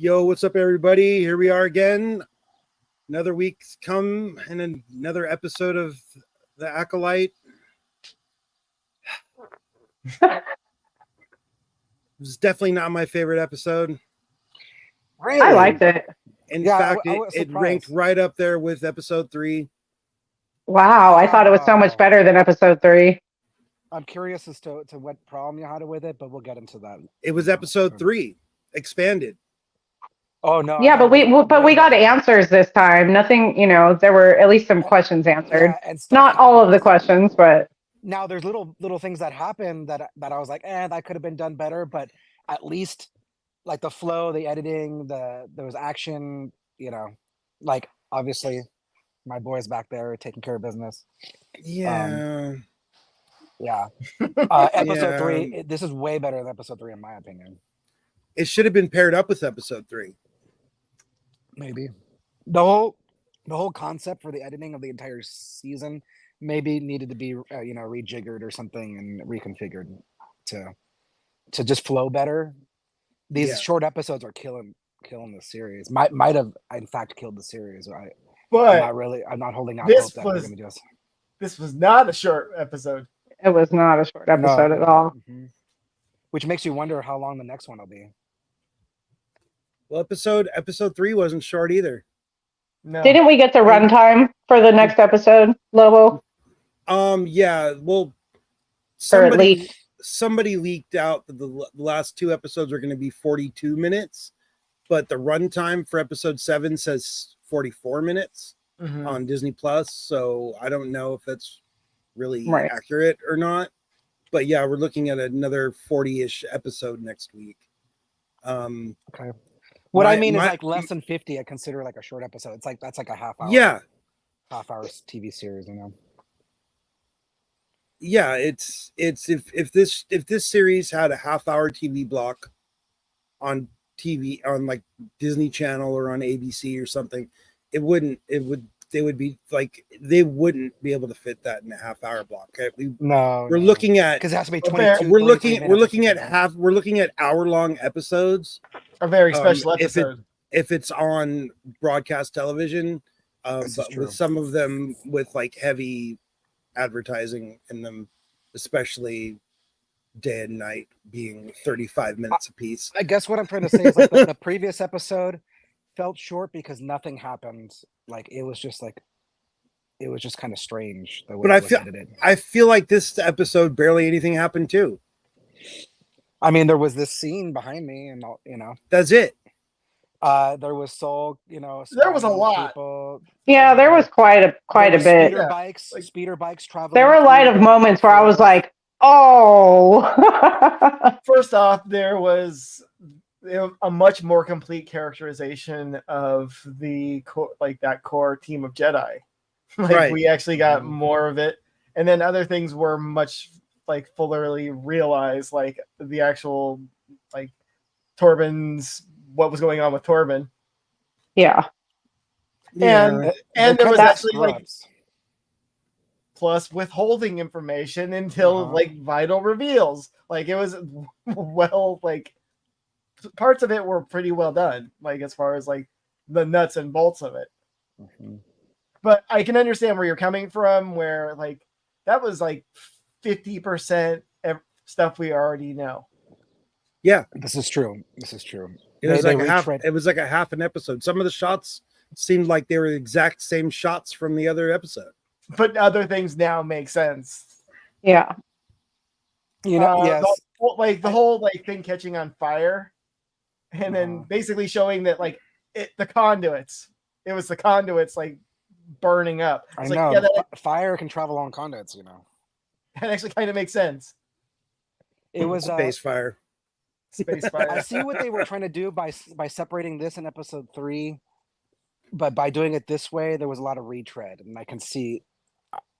Yo, what's up, everybody? Here we are again. Another week's come and another episode of the Acolyte. It was definitely not my favorite episode. Really? I liked it. In Yeah, fact, I was it ranked surprised. right up there with episode 3. Wow, I thought it was so much better than episode 3. I'm curious as to what problem you had with it, but we'll get into that. It was episode 3, expanded. Oh no! Yeah, but we got answers this time. Nothing, there were at least some questions answered. Yeah, and stuff Not all of the questions, but now there's little things that happen that I was like, that could have been done better. But at least like the flow, the editing, there was action. Like obviously my boy's back there taking care of business. Yeah. Yeah. Episode 3. This is way better than episode 3 in my opinion. It should have been paired up with episode 3. Maybe the whole concept for the editing of the entire season maybe needed to be rejiggered or something and reconfigured to just flow better. These short episodes are killing the series. Might have in fact killed the series. But I'm not holding out this hope that was we're gonna just... this was not a short episode. it was not a short episode at all. Mm-hmm. Which makes you wonder how long the next one will be. Well, episode 3 wasn't short either. No. Didn't we get the runtime for the next episode, Lobo? Yeah. Well, Or at least somebody leaked out that the last 2 episodes are going to be 42 minutes, but the runtime for episode 7 says 44 minutes on Disney Plus. So I don't know if that's really accurate or not. But yeah, we're looking at another 40-ish episode next week. Okay. What I mean is like less than 50. I consider like a short episode. It's like that's like a half hour. Yeah. Half hour TV series, Yeah, it's if this series had a half-hour TV block on TV on like Disney Channel or on ABC or something, they wouldn't be able to fit that in a half-hour block. Okay? We're looking at because it has to be 22. We're looking at hour-long episodes. A very special episode. If it's on broadcast television, but with some of them with like heavy advertising in them, especially day and night being 35 minutes apiece. I guess what I'm trying to say is like the previous episode felt short because nothing happened. Like it was just kind of strange the way it was edited. I feel like this episode barely anything happened too. I mean, there was this scene behind me, and that's it. There was Soul, there was a lot. People. Yeah, there was quite a bit. Speeder bikes traveling. There were a lot of moments where I was like, "Oh!" First off, there was a much more complete characterization of the that core team of Jedi. We actually got more of it, and then other things were much fully realized, like the actual Torben's. What was going on with Torben? Yeah, and there was actually plus withholding information until vital reveals. It was parts of it were pretty well done. As far as the nuts and bolts of it. But I can understand where you're coming from. Where that was 50% stuff we already know. Yeah, this is true. It was like a half an episode. Some of the shots seemed like they were the exact same shots from the other episode. But other things now make sense. Yeah. Yes. The whole thing catching on fire, and then basically showing that the conduits. It was the conduits burning up. I know. Fire can travel on conduits. That actually kind of makes sense. It was space fire. Space fire. I see what they were trying to do by separating this in episode 3, but by doing it this way, there was a lot of retread, and I can see,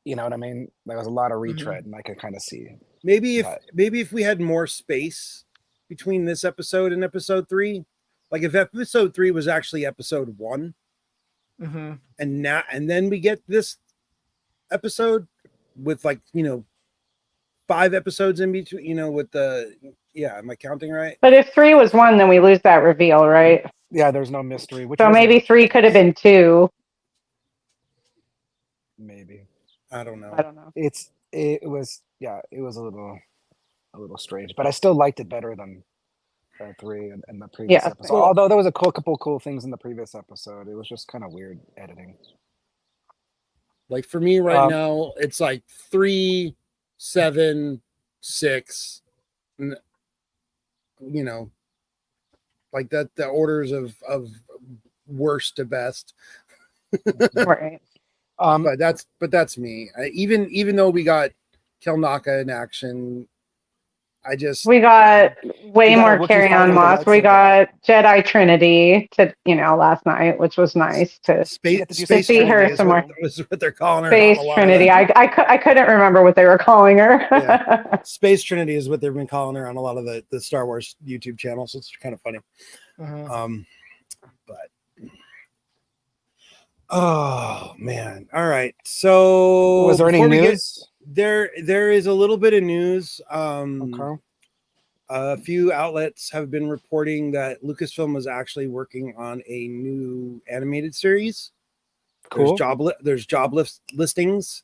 you know what I mean. There was a lot of retread, and I can kind of see. Maybe if we had more space between this episode and episode 3, if episode 3 was actually episode 1, and then we get this episode with 5 episodes in between, with the am I counting right? But if 3 was 1, then we lose that reveal, right? Yeah, there's no mystery. Which So wasn't maybe 3 could have been 2. maybe. I don't know. I don't know. It was a little strange, but I still liked it better than 3 and the previous Yeah, episode. same. Although there was a couple cool things in the previous episode, it was just kind of weird editing. Like for me right now, it's like 3, 7, 6. You know, like that. The orders of worst to best. Right. But that's me. Even though we got Kelnaka in action, We got way We got a more Wookiee Carry fighting On with a Moss. We lightsaber. got Jedi Trinity to last night, which was nice to Space Space see her Trinity is some more. what they're calling her. Space on a lot of Trinity. the- I couldn't remember what they were calling her. Yeah. Space Trinity is what they've been calling her on a lot of the Star Wars YouTube channels. It's kind of funny. But oh man. All right. So Was there any news? There is a little bit of news. Okay. A few outlets have been reporting that Lucasfilm was actually working on a new animated series. Cool. There's job listings.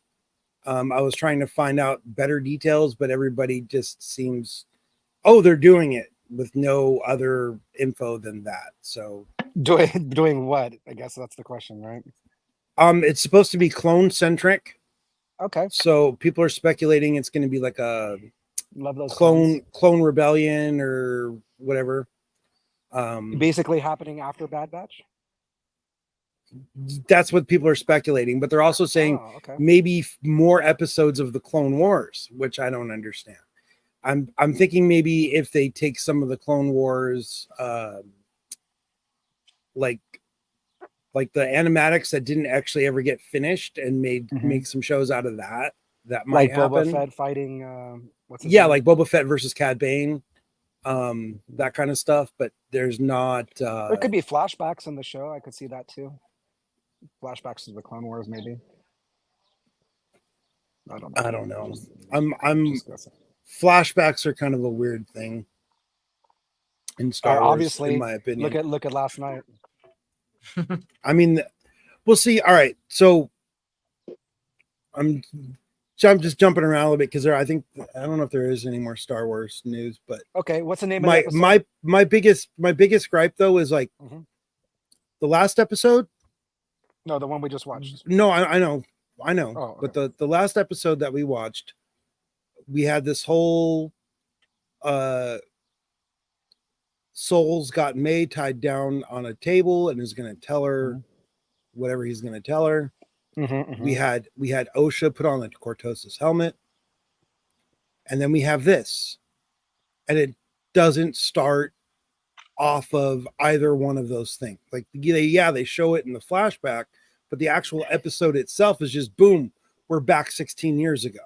I was trying to find out better details, but everybody just seems, they're doing it with no other info than that. So doing what? I guess that's the question, right? It's supposed to be clone centric. Okay. So people are speculating it's going to be like a Love those clone rebellion or whatever. Basically happening after Bad Batch. That's what people are speculating, but they're also saying maybe more episodes of the Clone Wars, which I don't understand. I'm thinking maybe if they take some of the Clone Wars, like the animatics that didn't actually ever get finished and make some shows out of that might happen. Boba Fett fighting what's his name? like Boba Fett versus Cad Bane, that kind of stuff. But there's not. There could be flashbacks in the show. I could see that too. Flashbacks to the Clone Wars, maybe. I don't know. I'm flashbacks are kind of a weird thing in Star Wars, obviously, in my opinion. Look at last night. I mean, we'll see. All right, so I'm just jumping around a little bit because I don't know if there is any more Star Wars news, but okay, what's the name of the episode? my biggest gripe though is like the last episode. No, the one we just watched. No, I know. Oh, okay. But the last episode that we watched, we had this whole Souls got May tied down on a table and is going to tell her whatever he's going to tell her. We had Osha put on the Cortosis helmet, and then we have this, and it doesn't start off of either one of those things. Like they show it in the flashback, but the actual episode itself is just boom, we're back 16 years ago.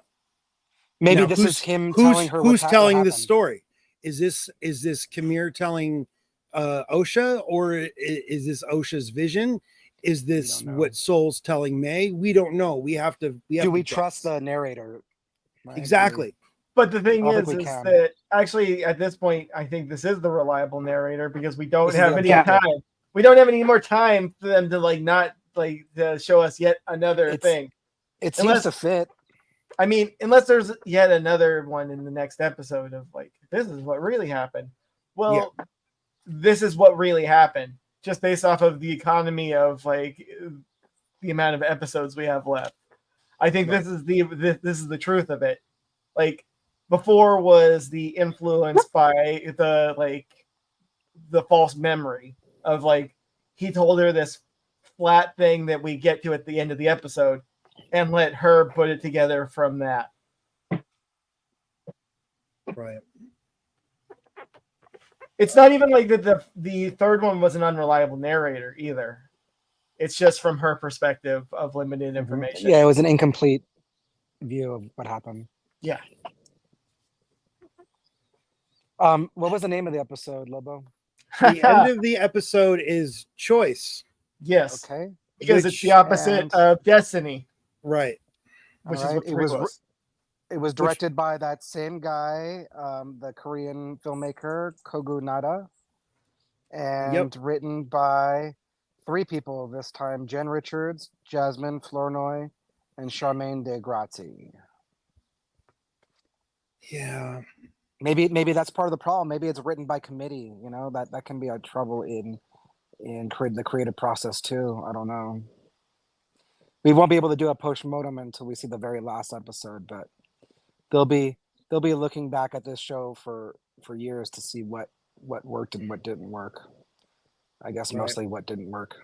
Maybe now, this is him telling her who's telling this story. Is this Kamir telling Osha, or is this Osha's vision? Is this what Soul's telling May? We don't know. We have to. Do we trust the narrator? Right? Exactly. But the thing is that actually at this point, I think this is the reliable narrator because we don't have any time. We don't have any more time for them to to show us yet another thing. It seems to fit. I mean, unless there's yet another one in the next episode of this is what really happened. Well, this is what really happened, just based off of the economy of the amount of episodes we have left. I think this is the truth of it. Before was the influence by the false memory of he told her this flat thing that we get to at the end of the episode and let her put it together from that. Right. It's not even like that the third one was an unreliable narrator either. It's just from her perspective of limited information. Yeah, it was an incomplete view of what happened. Yeah. What was the name of the episode, Lobo? The end of the episode is Choice. Yes. Okay. Because it's the opposite of Destiny. Right. Which is what it was directed by that same guy, the Korean filmmaker Kogu Nada, and written by 3 people this time: Jen Richards, Jasmine Flournoy, and Charmaine de Grazi. Yeah. Maybe that's part of the problem. Maybe it's written by committee. You know, that can be a trouble in the creative process too. I don't know. We won't be able to do a post-mortem until we see the very last episode, but they'll be looking back at this show for years to see what worked and what didn't work. I guess mostly what didn't work.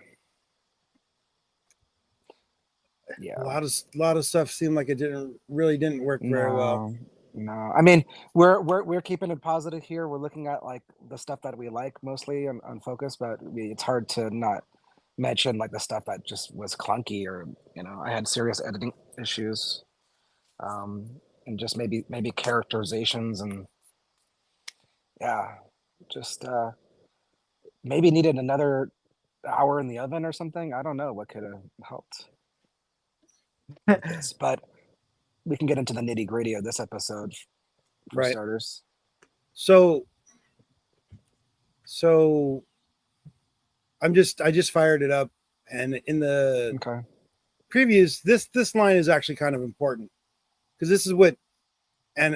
Yeah, A lot of stuff seemed like it didn't work very well. No, I mean we're keeping it positive here. We're looking at like the stuff that we like mostly on Focus, but it's hard to not mention like the stuff that just was clunky, or I had serious editing issues, and just maybe characterizations, and just maybe needed another hour in the oven or something. I don't know what could have helped with this, but we can get into the nitty gritty of this episode for starters. So I just fired it up, and in the previews, this line is actually kind of important because this is what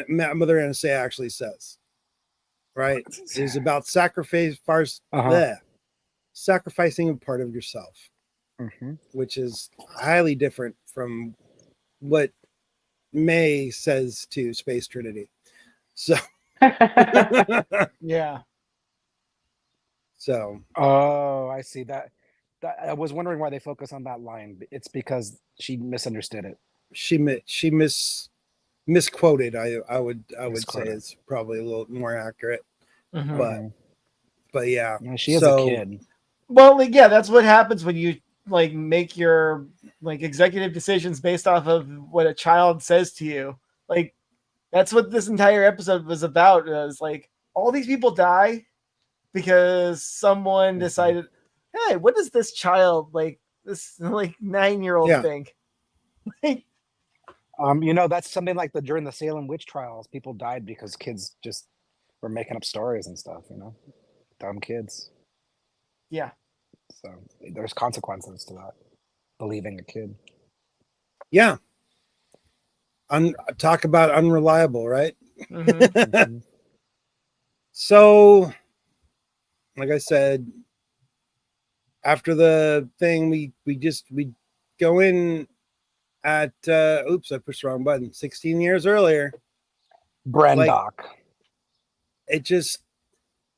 Mother Anastasia actually says. Right? It is about sacrificing a part of yourself, which is highly different from what May says to Space Trinity. So yeah. So I see that. I was wondering why they focus on that line. It's because she misunderstood it. She misquoted. I would say it's probably a little more accurate. But yeah, she is a kid. Well, yeah, that's what happens when you like make your like executive decisions based off of what a child says to you. Like that's what this entire episode was about. It was like all these people die because someone decided, hey, what does this child like this like 9-year-old think? Like, that's something like during the Salem witch trials, people died because kids just were making up stories and stuff, dumb kids. Yeah. So there's consequences to that. Believing a kid. Yeah. Talk about unreliable, right? So, like I said, after the thing, we go in at oops, I pushed the wrong button. 16 years earlier. Brendock. It just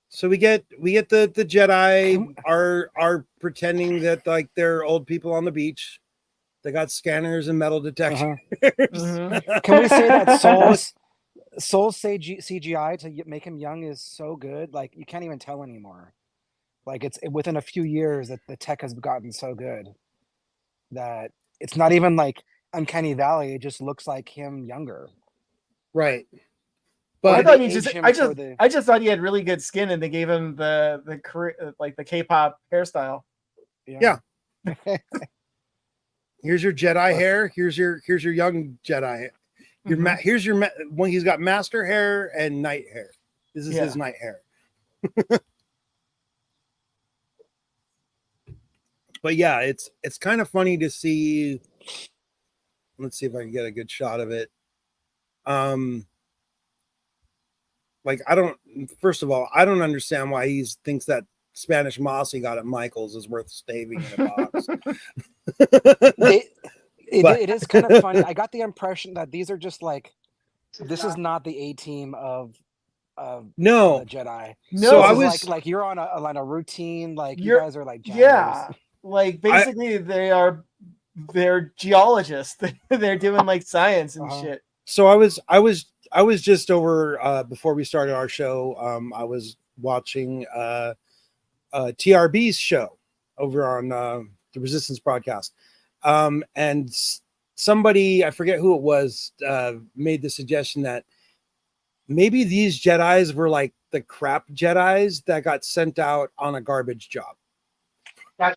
so we get the Jedi are pretending that like they're old people on the beach. They got scanners and metal detectors. Can we say that Soul's CGI to make him young is so good? Like you can't even tell anymore. Like it's within a few years that the tech has gotten so good that it's not even like Uncanny Valley. It just looks like him younger. Right. But I just thought he had really good skin, and they gave him the K-pop hairstyle. Yeah. Here's your Jedi hair. Here's your young Jedi. Here's your when he's got master hair and night hair. This is his night hair. But yeah, it's kind of funny to see. Let's see if I can get a good shot of it. Like first of all, I don't understand why he thinks that Spanish moss he got at Michael's is worth staving in a box. It is kind of funny. I got the impression that these are just like, this is not the A-team of the Jedi. No, so I was like you're on a routine. Like you guys are like janitors. Yeah, like basically they're geologists. They're doing like science and shit. So I was just over before we started our show. I was watching TRB's show over on the Resistance broadcast. And somebody, I forget who it was, made the suggestion that maybe these Jedis were like the crap Jedis that got sent out on a garbage job.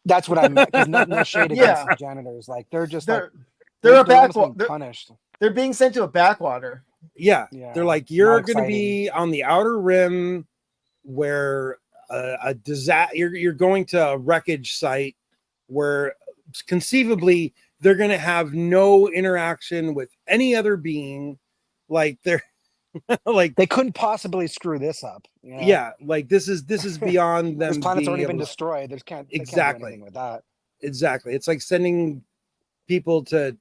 That's what I meant. No shade against the janitors. Like they're a backwater. Punished. They're being sent to a backwater. Yeah. They're like, you're going to be on the outer rim where a disaster. You're going to a wreckage site where conceivably they're going to have no interaction with any other being. Like they're like They couldn't possibly screw this up. You know? yeah, like this is beyond them. This planet's being already been able to- destroyed. They can't do Exactly. anything with that. Exactly. It's like sending people to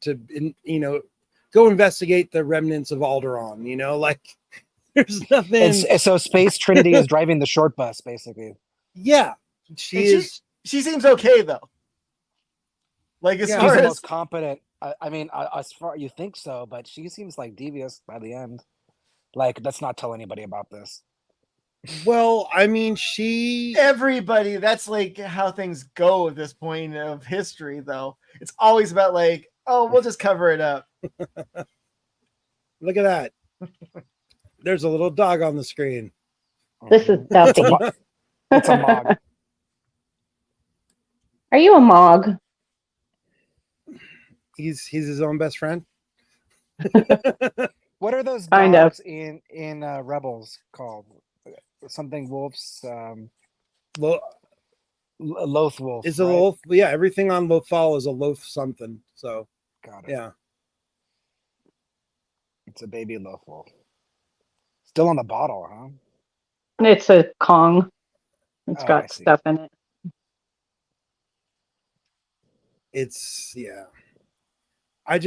go investigate the remnants of Alderaan. Like there's nothing. And so Space Trinity is driving the short bus, basically. Yeah, she seems okay though. Like as She's far the as most competent. I mean, as far you think so, but she seems like devious by the end. Like, let's not tell anybody about this. Well, I mean, everybody, that's like how things go at this point of history, though. It's always about like, oh, we'll just cover it up. Look at that. There's a little dog on the screen. This is Duffy. It's a mog. Are you a mog? He's his own best friend. What are those Kind of. dogs in Rebels called? Something wolves. Loath wolf. Is a right? loaf? Yeah, everything on Lothal is a loaf something. So Got it. yeah, It's a baby loath wolf. Still on the bottle, huh? It's a Kong. It's Oh, I got see. stuff in it. it's yeah. I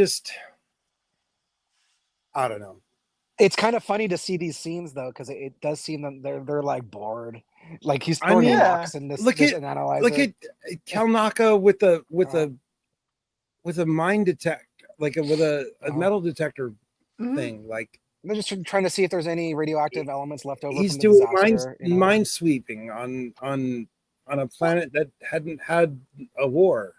don't know. It's kind of funny to see these scenes though, because it does seem that they're like bored. Like he's I throwing mean, rocks in this, look this at- and analyze Look it. at Kalnaka with a mine detector, like with a metal detector Mhm. thing. Like They're just trying to see if there's any radioactive elements left over. he's from the doing disaster, you know? mine sweeping on a planet that hadn't had a war.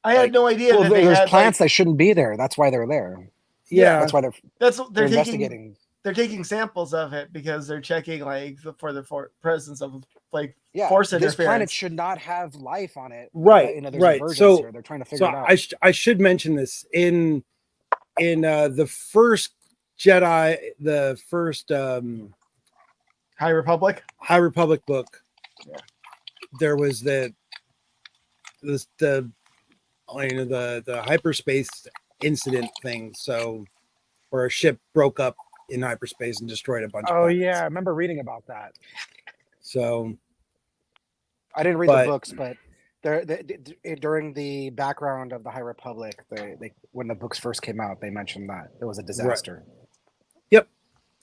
I had no idea Well, that they there's had plants that shouldn't be there. That's why they're there. Yeah, That's why they're they're taking investigating. they're taking samples of it because they're checking like for the presence of like Yeah, force this planet interference. should not have life on it. Right, You know, there's right. versions So- here. They're trying to figure so it out. I should mention this in the first Jedi, the first High Republic. High Republic book. Yeah. There was the hyperspace incident thing. So where a ship broke up in hyperspace and destroyed a bunch of Oh planets. yeah, I remember reading about that. So I didn't read But- the books, but during the background of the High Republic, they when the books first came out, they mentioned that it was a disaster.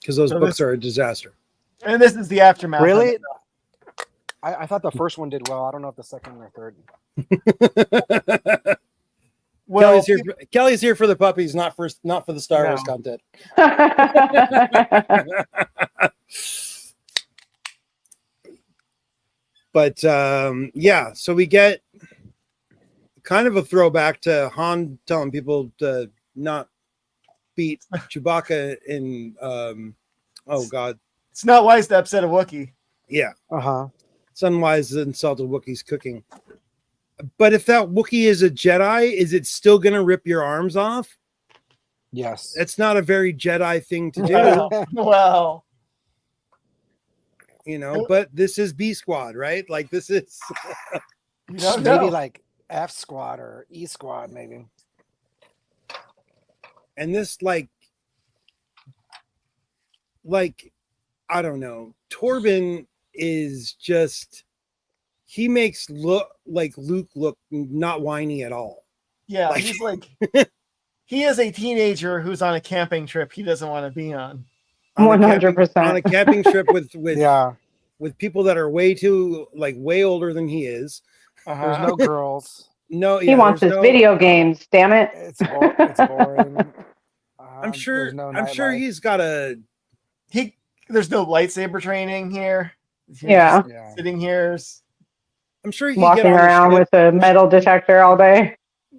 because those So books this- are a disaster. And this is the aftermath. of Really? it. I thought the first one did well. I don't know if the second or third. Well, Kelly's here for the puppies, not for the Star Wars No. content. But yeah, so we get kind of a throwback to Han telling people to not beat Chewbacca in oh god, it's not wise to upset a Wookiee. yeah, Uh-huh. it's unwise to insult a Wookiee's cooking. But if that Wookiee is a Jedi, is it still gonna rip your arms off? Yes. That's not a very Jedi thing to do. Well, But this is B Squad, right? Like this is you don't Maybe know. like F squad or E squad, maybe. and this like I don't know. Torben is just he makes Luke look not whiny at all. Yeah, Like- he's like he is a teenager who's on a camping trip he doesn't want to be on. On a camping- 100%. on a camping trip with Yeah. with people that are way older than he is. There's Uh-huh. no girls. No, He wants his video games, damn it. It's boring. I'm sure. There's no I'm sure nightlife. he's got a. There's no lightsaber training here. He's Yeah. just Yeah. sitting here I'm sure he can Walking get on the around ship. with a metal detector all day.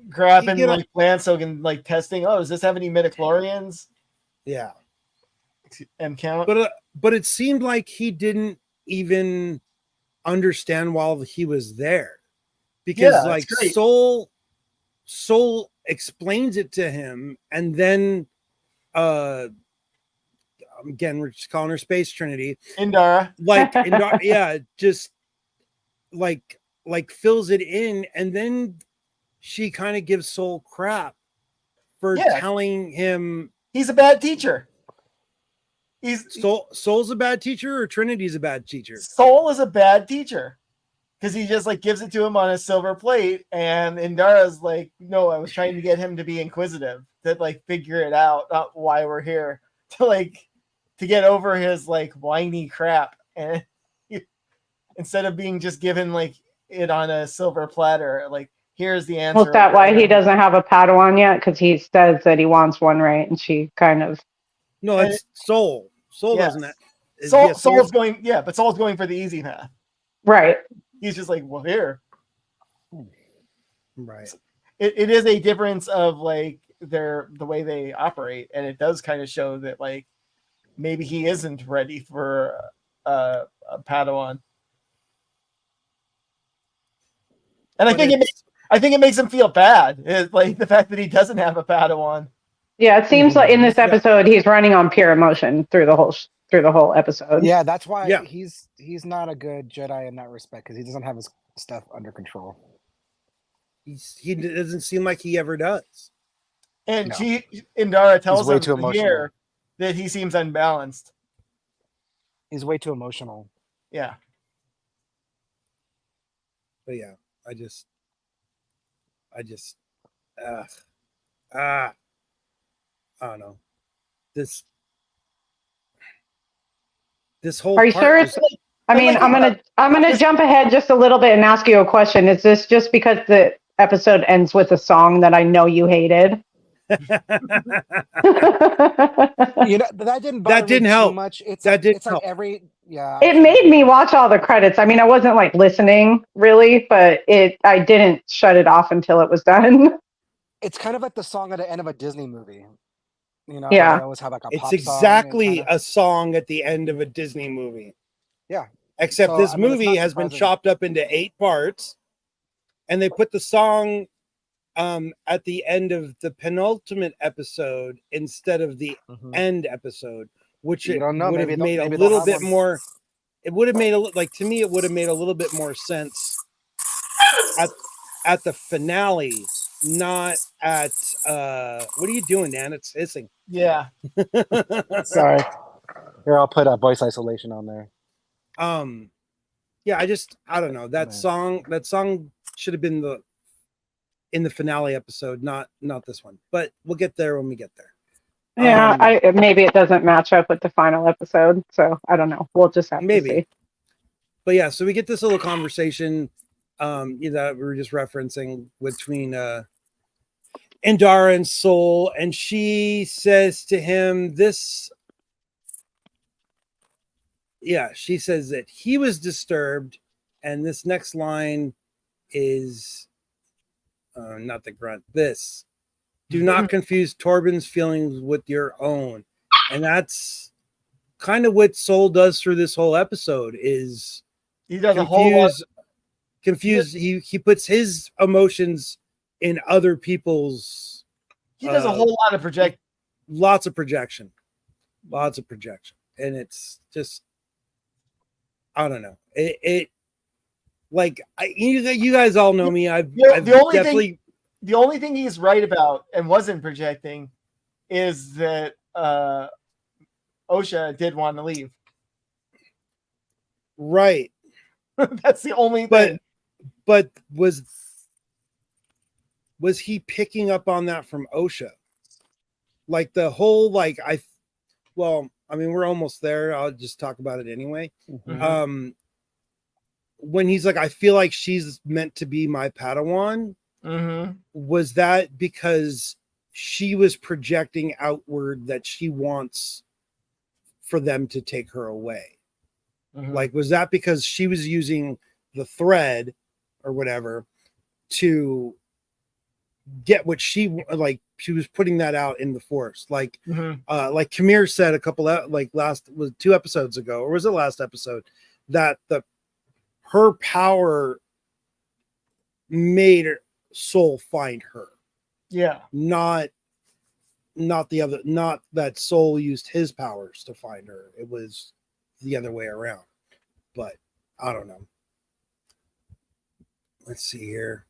grabbing You get like plants so he can like testing. Oh, does this have any midichlorians? Yeah, And count. but it seemed like he didn't even understand while he was there, because Yeah, like it's great. Soul explains it to him, and then again we're just calling her Space Trinity. Indara. Like yeah, just like fills it in, and then she kind of gives Soul crap for telling him he's a bad teacher. Soul's a bad teacher, or Trinity's a bad teacher? Soul is a bad teacher because he just like gives it to him on a silver plate, and Indara's like, no, I was trying to get him to be inquisitive, to like figure it out, not why we're here, to get over his like whiny crap, and instead of being just given like it on a silver platter, like here's the answer. Was that why he doesn't have a Padawan yet? Because he says that he wants one, right? And she kind of. No, it's Soul. Soul doesn't. Soul's going, but Soul's going for the easy path. Right. He's just like, well, here. Right. It is a difference of like the way they operate, and it does kind of show that like maybe he isn't ready for a Padawan. And I think it makes him feel bad. It's like the fact that he doesn't have a Padawan. Yeah, it seems like in this episode he's running on pure emotion through the whole episode. Yeah, that's why he's not a good Jedi in that respect, because he doesn't have his stuff under control. He doesn't seem like he ever does. And Indara tells him here that he seems unbalanced. He's way too emotional. Yeah. But yeah, I don't know. This whole. Are you sure it's? I mean, I'm gonna jump ahead just a little bit and ask you a question. Is this just because the episode ends with a song that I know you hated? That didn't help too much. It's help. like every It made me watch all the credits. I mean, I wasn't like listening really, but I didn't shut it off until it was done. It's kind of like the song at the end of a Disney movie. Yeah. They always have like a it's pop exactly song a song at the end of a Disney movie. Yeah. Except this movie has been chopped up into 8 parts, and they put the song at the end of the penultimate episode instead of the end episode, which it would have made a little bit more. It would have made to me, it would have made a little bit more sense at the finale, not at what are you doing, Dan? It's hissing. Yeah. Sorry. Here, I'll put a voice isolation on there. Yeah, I don't know. That song should have been in the finale episode, not this one. But we'll get there when we get there. Yeah, maybe it doesn't match up with the final episode, so I don't know. We'll just have to see. But yeah, so we get this little conversation that we were just referencing between Indara and Soul, and she says to him she says that he was disturbed, and this next line is not the grunt. This: do not confuse Torben's feelings with your own. And that's kind of what Soul does through this whole episode, is he does a whole lot. Confused. He puts his emotions in other people's. He does a whole lot of projection. Lots of projection. And it's just, I don't know. You guys all know me. The only thing he's right about and wasn't projecting is that Osha did want to leave. Right. That's the only thing. But was he picking up on that from Osha? Like the whole we're almost there. I'll just talk about it anyway. Mm-hmm. When he's like, I feel like she's meant to be my Padawan. Mm-hmm. Was that because she was projecting outward that she wants for them to take her away? Mm-hmm. Like, was that because she was using the thread or whatever to get what she was putting that out in the Force? Like, like Kamir said a couple of, was 2 episodes ago, or was it last episode, that her power made Soul find her. Yeah. Not that Soul used his powers to find her. It was the other way around. But I don't know. let's see here.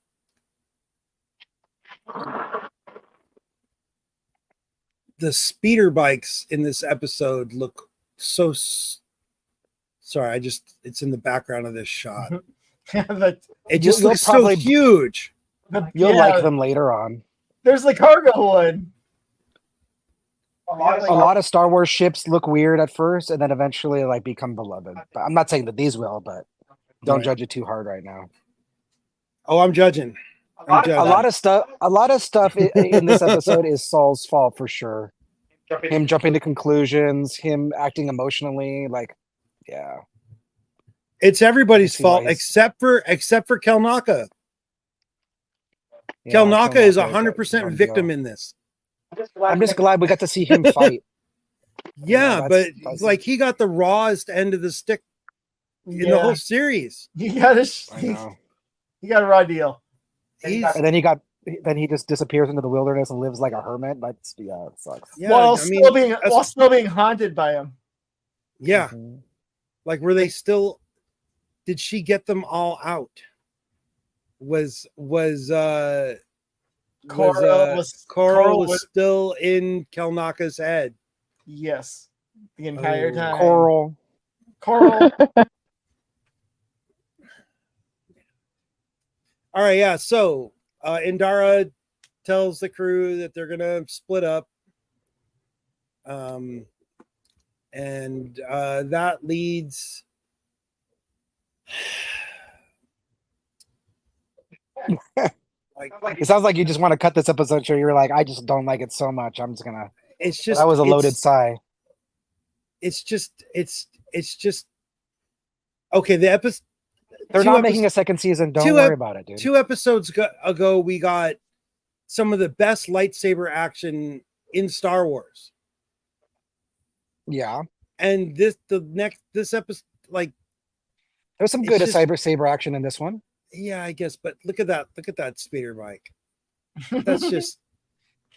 The speeder bikes in this episode look so. Sorry, it's in the background of this shot. It just looks so huge. You'll like them later on. There's the cargo one. A lot of Star Wars ships look weird at first, and then eventually like become beloved. But I'm not saying that these will, but don't judge it too hard right now. Oh, I'm judging. A lot of stuff in this episode is Saul's fault for sure. Him jumping to conclusions, him acting emotionally, like, yeah. It's everybody's fault except for Kelnaka. Yeah, Kelnaka is 100% victim in this. I'm just glad we got to see him fight. Yeah, but like he got the rawest end of the stick in the whole series. He got a raw deal. And then he just disappears into the wilderness and lives like a hermit. That's it sucks. Yeah, while still being haunted by him. Yeah. Like were they still did she get them all out? Was Coral was still in Kelnaka's head? Yes. The entire time. Coral. All right, yeah. So Indara tells the crew that they're gonna split up. And that leads it sounds like you just want to cut this episode short. You're like, I just don't like it so much. I'm just gonna. That was a loaded sigh. It's just okay. The episode. They're not making a second season. Don't worry about it, dude. 2 episodes ago, we got some of the best lightsaber action in Star Wars. Yeah, and this episode, like, there's some good saber action in this one. Yeah, I guess, but look at that speeder bike. That's just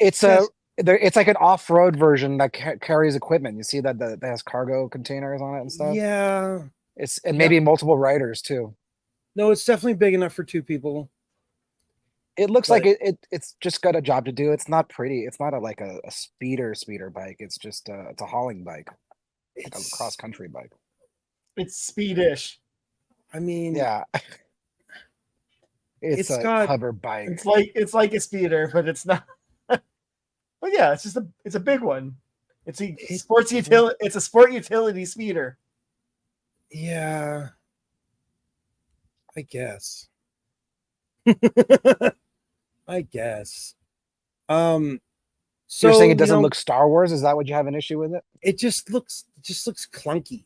it's like an off-road version that carries equipment. You see that has cargo containers on it and stuff. Yeah, and maybe multiple riders too. No, it's definitely big enough for 2 people. It looks like it's just got a job to do. It's not pretty. It's not like a speeder bike. It's just it's a hauling bike, like a cross country bike. It's speedish. I mean, yeah. It's a hover bike. It's like a speeder, but it's not. But yeah, it's a big one. It's a sports utility. It's a sport utility speeder. Yeah, I guess. I guess. So you're saying it doesn't look Star Wars? Is that what you have an issue with it? It just looks clunky,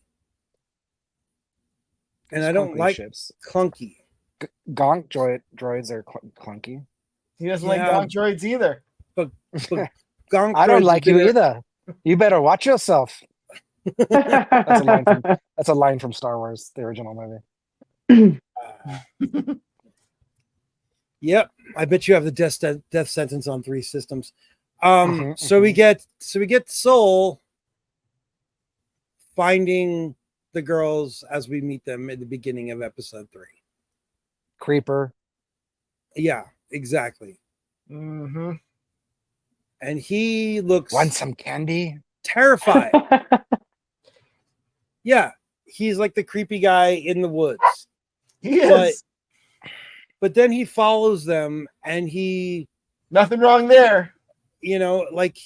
and I don't like clunky. Gonk droids are clunky. He doesn't like gonk droids either. But gonk I don't like you either. You better watch yourself. That's a line from Star Wars, the original movie. Yep, I bet you have the death sentence on 3 systems. So we get Soul finding the girls as we meet them at the beginning of episode 3. Creeper. Yeah, exactly. Mm-hmm. And he looks want some candy? Terrified. Yeah, he's like the creepy guy in the woods. He is. But then he follows them, and nothing wrong there. Like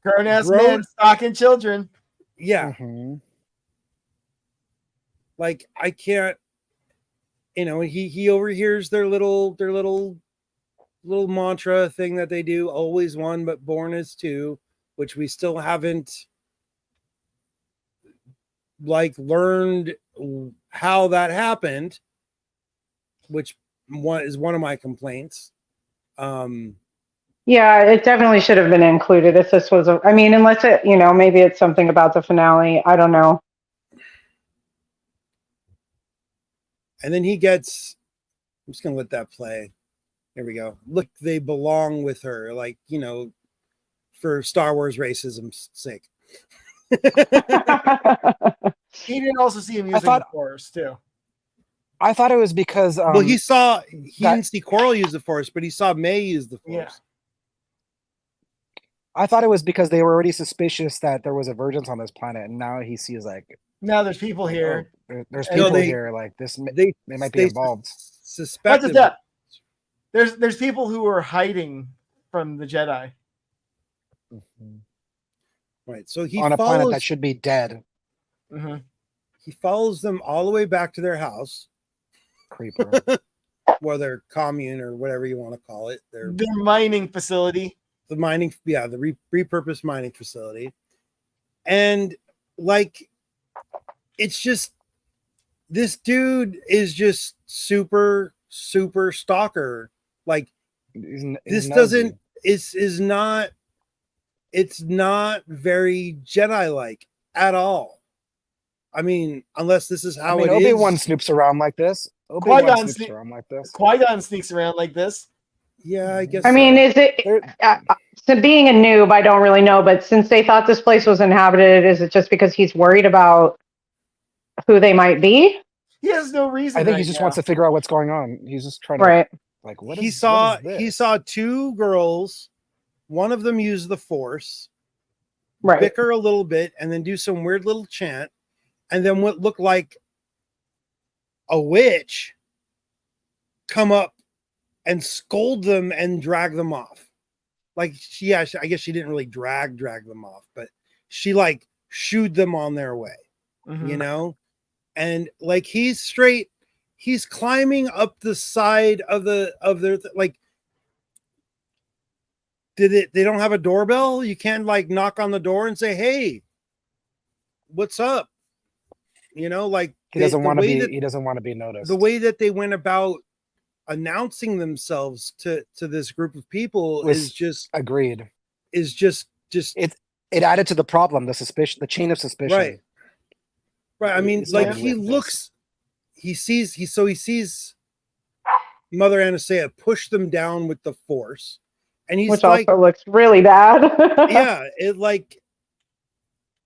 grown-ass man stalking children. Yeah. Like I can't. He overhears their little mantra thing that they do. Always one, but born as 2, which we still haven't learned how that happened, which is one of my complaints. Yeah, it definitely should have been included if this was unless it, maybe it's something about the finale. I don't know. And then I'm just going to let that play. Here we go. Look, they belong with her, for Star Wars racism's sake. He didn't also see a music chorus too. I thought it was because well, he that- didn't see Coral use the Force, but he saw May use the Force. Yeah. I thought it was because they were already suspicious that there was a virgins on this planet, and now he sees like, Now there's people like, here. oh, there's And people they- here. Like this, They might be involved. Not Suspected. just that. There's people who are hiding from the Jedi. Right. So he on a follows, planet that should be dead. Mm-hmm. he follows them all the way back to their house, Creeper. or their commune, or whatever you want to call it. Their mining facility. the mining, the repurposed mining facility. And like, it's just, this dude is just super stalker. Like, He's this nosy. doesn't, is not, it's not very Jedi like at all. I mean, unless this is how it is. Obi-Wan snoops around like this. Obi-Wan Qui-Gon snoops around like this. Qui-Gon sneaks around like this. Yeah, I guess. I mean, so. is it There- so being a noob? I don't really know, but since they thought this place was inhabited, is it just because he's worried about who they might be? He has no reason. I think right he just now. wants to figure out what's going on. He's just trying to Right. like what he is saw what is this? he saw two girls, one of them use the Force, Right. bicker a little bit, and then do some weird little chant, and then what looked like a witch come up and scold them and drag them off. Like, I guess she didn't really drag them off, but she like shooed them on their way, Mhm. you know? And like, he's climbing up the side of their like, they don't have a doorbell? You can't like knock on the door and say, "Hey, what's up?" You know, like, He doesn't want to be. that- He doesn't want to be noticed. the way that they went about announcing themselves to this group of people Was agreed. is just It added to the problem, the suspicion, the chain of suspicion. right. I mean, It like, started he with this. looks, he sees Mother Anastasia push them down with the Force, and he's Which like, also looks really bad. yeah, it like,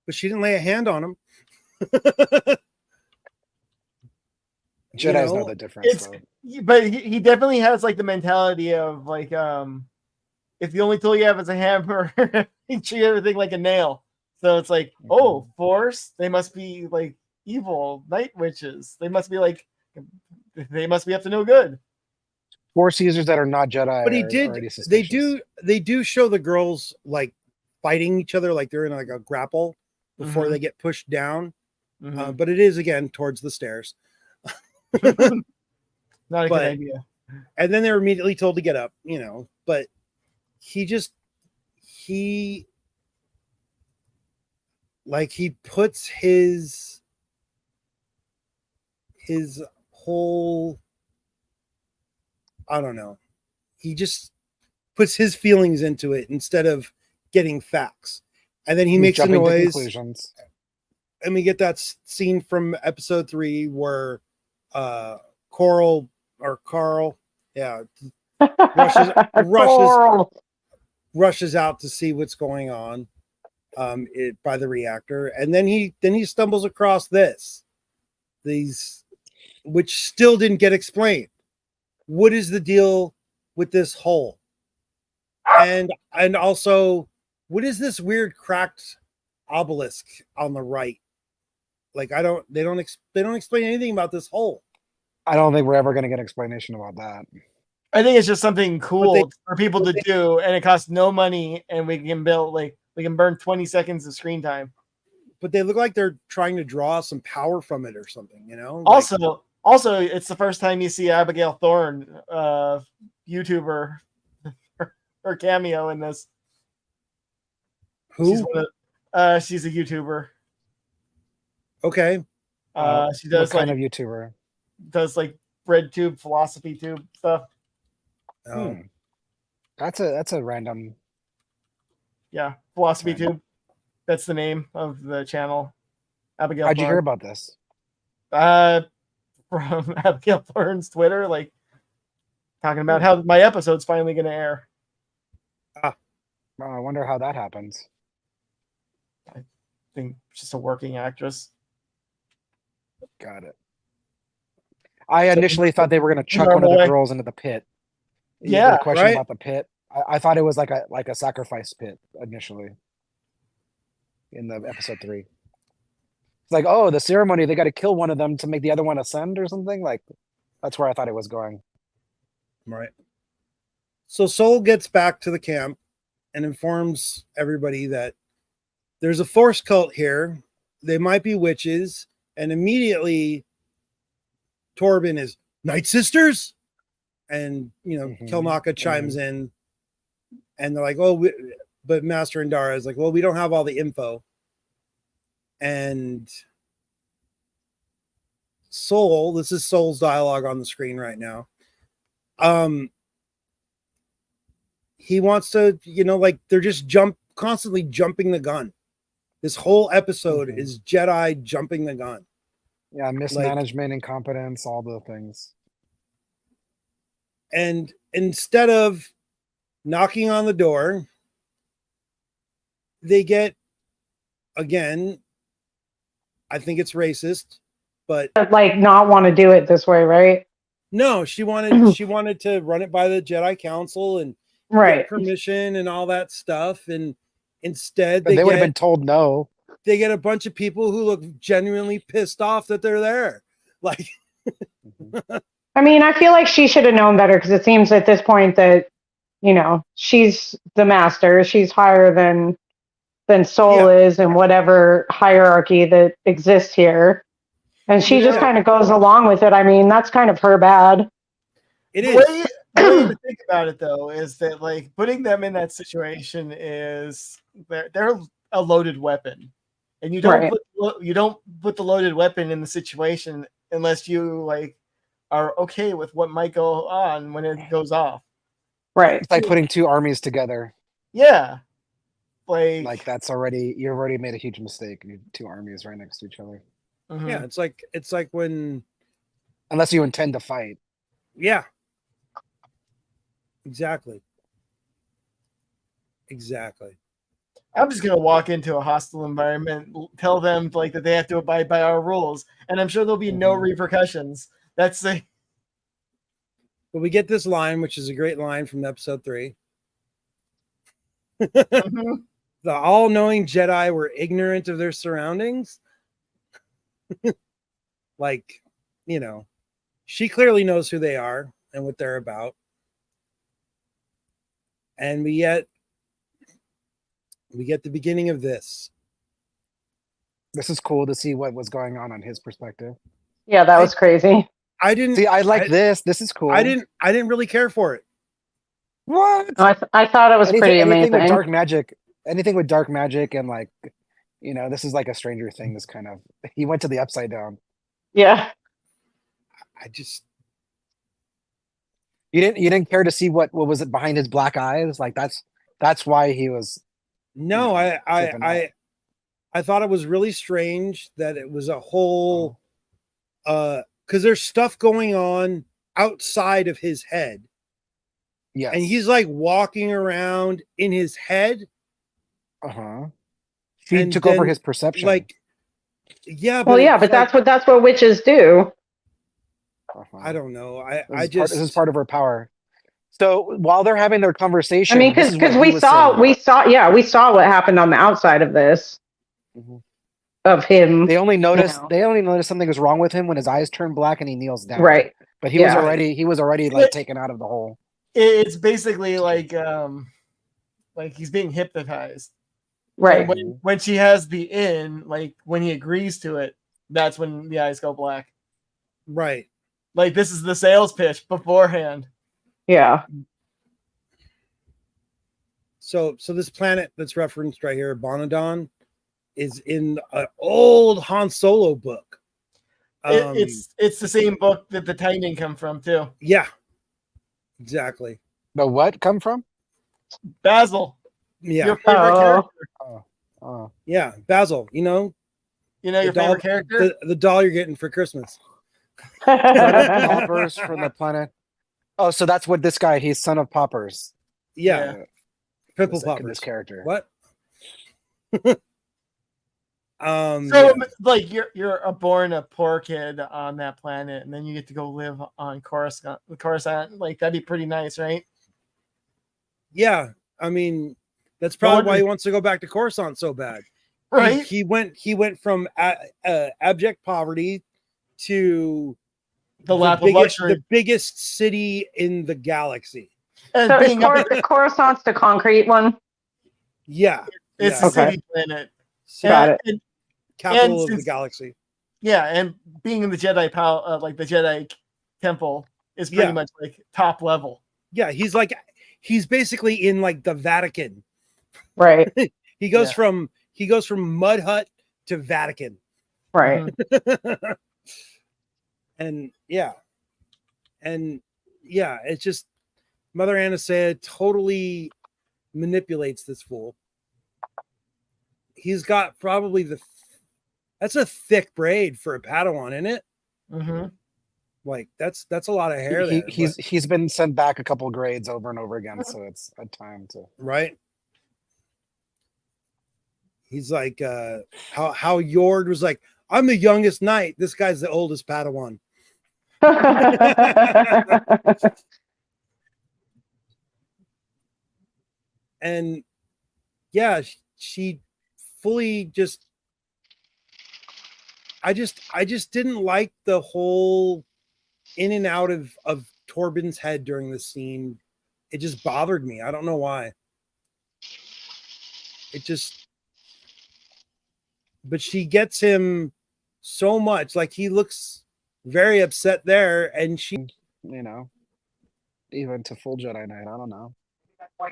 but she didn't lay a hand on him. Jedi's know, know the difference. Though. But he definitely has like the mentality of like, if the only tool you have is a hammer, you treat everything like a nail. So it's like, oh, Force, they must be like evil night witches. They must be up to no good. Force users that are not Jedi. But he are did. already suspicious. They do show the girls like fighting each other, like they're in like a grapple before Mhm. they get pushed down. Mhm. But it is again towards the stairs, Not a but- good idea. and then they're immediately told to get up. You know, but he puts his whole, I don't know, he just puts his feelings into it instead of getting facts, and then he He's makes a jumping to noise, conclusions. and we get that scene from episode 3 where Carl Coral. rushes out to see what's going on by the reactor, and then he stumbles across these, which still didn't get explained. What is the deal with this hole? And also, what is this weird cracked obelisk on the right? Like, they don't explain anything about this hole. I don't think we're ever going to get an explanation about that. I think it's just something cool they- for people to do, and it costs no money, and we can burn 20 seconds of screen time. But they look like they're trying to draw some power from it or something, you know? Like, Also, it's the first time you see Abigail Thorne, YouTuber, her cameo in this. who? She's a YouTuber. Okay. She does what kind like of YouTuber? bread tube, philosophy tube stuff. Oh. That's a random. Yeah, philosophy Right. tube. That's the name of the channel. Abigail. How'd you hear Thorne. about this? From Abigail Thorne's Twitter, like talking about how my episode's finally going to air. Oh, I wonder how that happens. I think she's a working actress. Got it. I initially thought they were going to chuck one of the girls into the pit. Yeah, the question right? about the pit. I thought it was like a sacrifice pit initially in the episode 3. It's like, oh, the ceremony, they got to kill one of them to make the other one ascend or something. Like, that's where I thought it was going. Right. So Soul gets back to the camp and informs everybody that there's a force cult here. They might be witches. And immediately Torben is Night Sisters. And, Kilnaka chimes in and they're like, oh, but Master Indara is like, well, we don't have all the info. And Soul, this is Soul's dialogue on the screen right now. He wants to, they're just constantly jumping the gun. This whole episode is Jedi jumping the gun. Yeah, mismanagement, incompetence, all the things. And instead of knocking on the door, they get, again, I think it's racist, but like not want to do it this way, right? no, she wanted to run it by the Jedi Council and get permission and all that stuff. And instead they would have been told no. They get a bunch of people who look genuinely pissed off that they're there. Like, I mean, I feel like she should have known better because it seems at this point that, she's the master. She's higher than Soul is in whatever hierarchy that exists here. And she just kind of goes along with it. I mean, that's kind of her bad. It is. The way to think about it, though, is that like putting them in that situation is they're a loaded weapon, and you don't put the loaded weapon in the situation unless you are okay with what might go on when it goes off. Right. It's like putting two armies together. Yeah. Like that's you've already made a huge mistake. You have two armies right next to each other. Mm-hmm. Yeah, it's like when, unless you intend to fight. Yeah. Exactly. I'm just gonna walk into a hostile environment, tell them that they have to abide by our rules, and I'm sure there'll be no repercussions. That's the. But we get this line, which is a great line from episode 3. The all-knowing Jedi were ignorant of their surroundings. She clearly knows who they are and what they're about. And we get the beginning of this. This is cool to see what was going on his perspective. Yeah, that was crazy. I didn't see. I like this. This is cool. I didn't really care for it. What? I thought it was pretty amazing. With dark magic, anything with dark magic, and this is like a Stranger Things kind of. He went to the upside down. Yeah. You didn't care to see what was it behind his black eyes? Like that's why he was. No, I thought it was really strange that it was a whole because there's stuff going on outside of his head. Yeah. And he's like walking around in his head. He took over his perception. Yeah, but that's what witches do. I don't know. This is part of her power. So while they're having their conversation, I mean, because we saw what happened on the outside of this. Of him. They only noticed something was wrong with him when his eyes turned black and he kneels down. Right. But he was already taken out of the hole. It's basically like he's being hypnotized. Right. When she has the when he agrees to it, that's when the eyes go black. Right. Like this is the sales pitch beforehand. Yeah. So this planet that's referenced right here, Bonadon, is in an old Han Solo book. It's the same book that the Titan come from too. Yeah. Exactly. The what come from? Basil. Yeah. Your favorite character. Oh. Yeah, Basil. You know your favorite character? The doll you're getting for Christmas. Poppers from the planet. Oh, so that's what this guy, he's son of Poppers. Yeah. Pimple Poppers. This character. What? So like you're born a poor kid on that planet, and then you get to go live on Coruscant. Like that'd be pretty nice, right? Yeah, I mean, that's probably why he wants to go back to Coruscant so bad. Right? He went from abject poverty to the lap of luxury, the biggest city in the galaxy. And so being Coruscant's the concrete one. Yeah, it's a city planet. Got it. Capital of the galaxy. Yeah, and being in the Jedi like the Jedi temple is pretty much like top level. Yeah, he's basically in like the Vatican. Right. he goes from Mud Hut to Vatican. Right. And it's just Mother Anastasia totally manipulates this fool. He's got probably that's a thick braid for a Padawan, isn't it? Mm-hmm. Like that's a lot of hair. He's been sent back a couple grades over and over again, so it's a time to right. He's like how Yord was like, I'm the youngest knight. This guy's the oldest Padawan. And yeah, she fully just I just didn't like the whole in and out of Torben's head during the scene. It just bothered me. I don't know why. But she gets him so much. Like he looks very upset there, and she, even to full Jedi Knight. I don't know.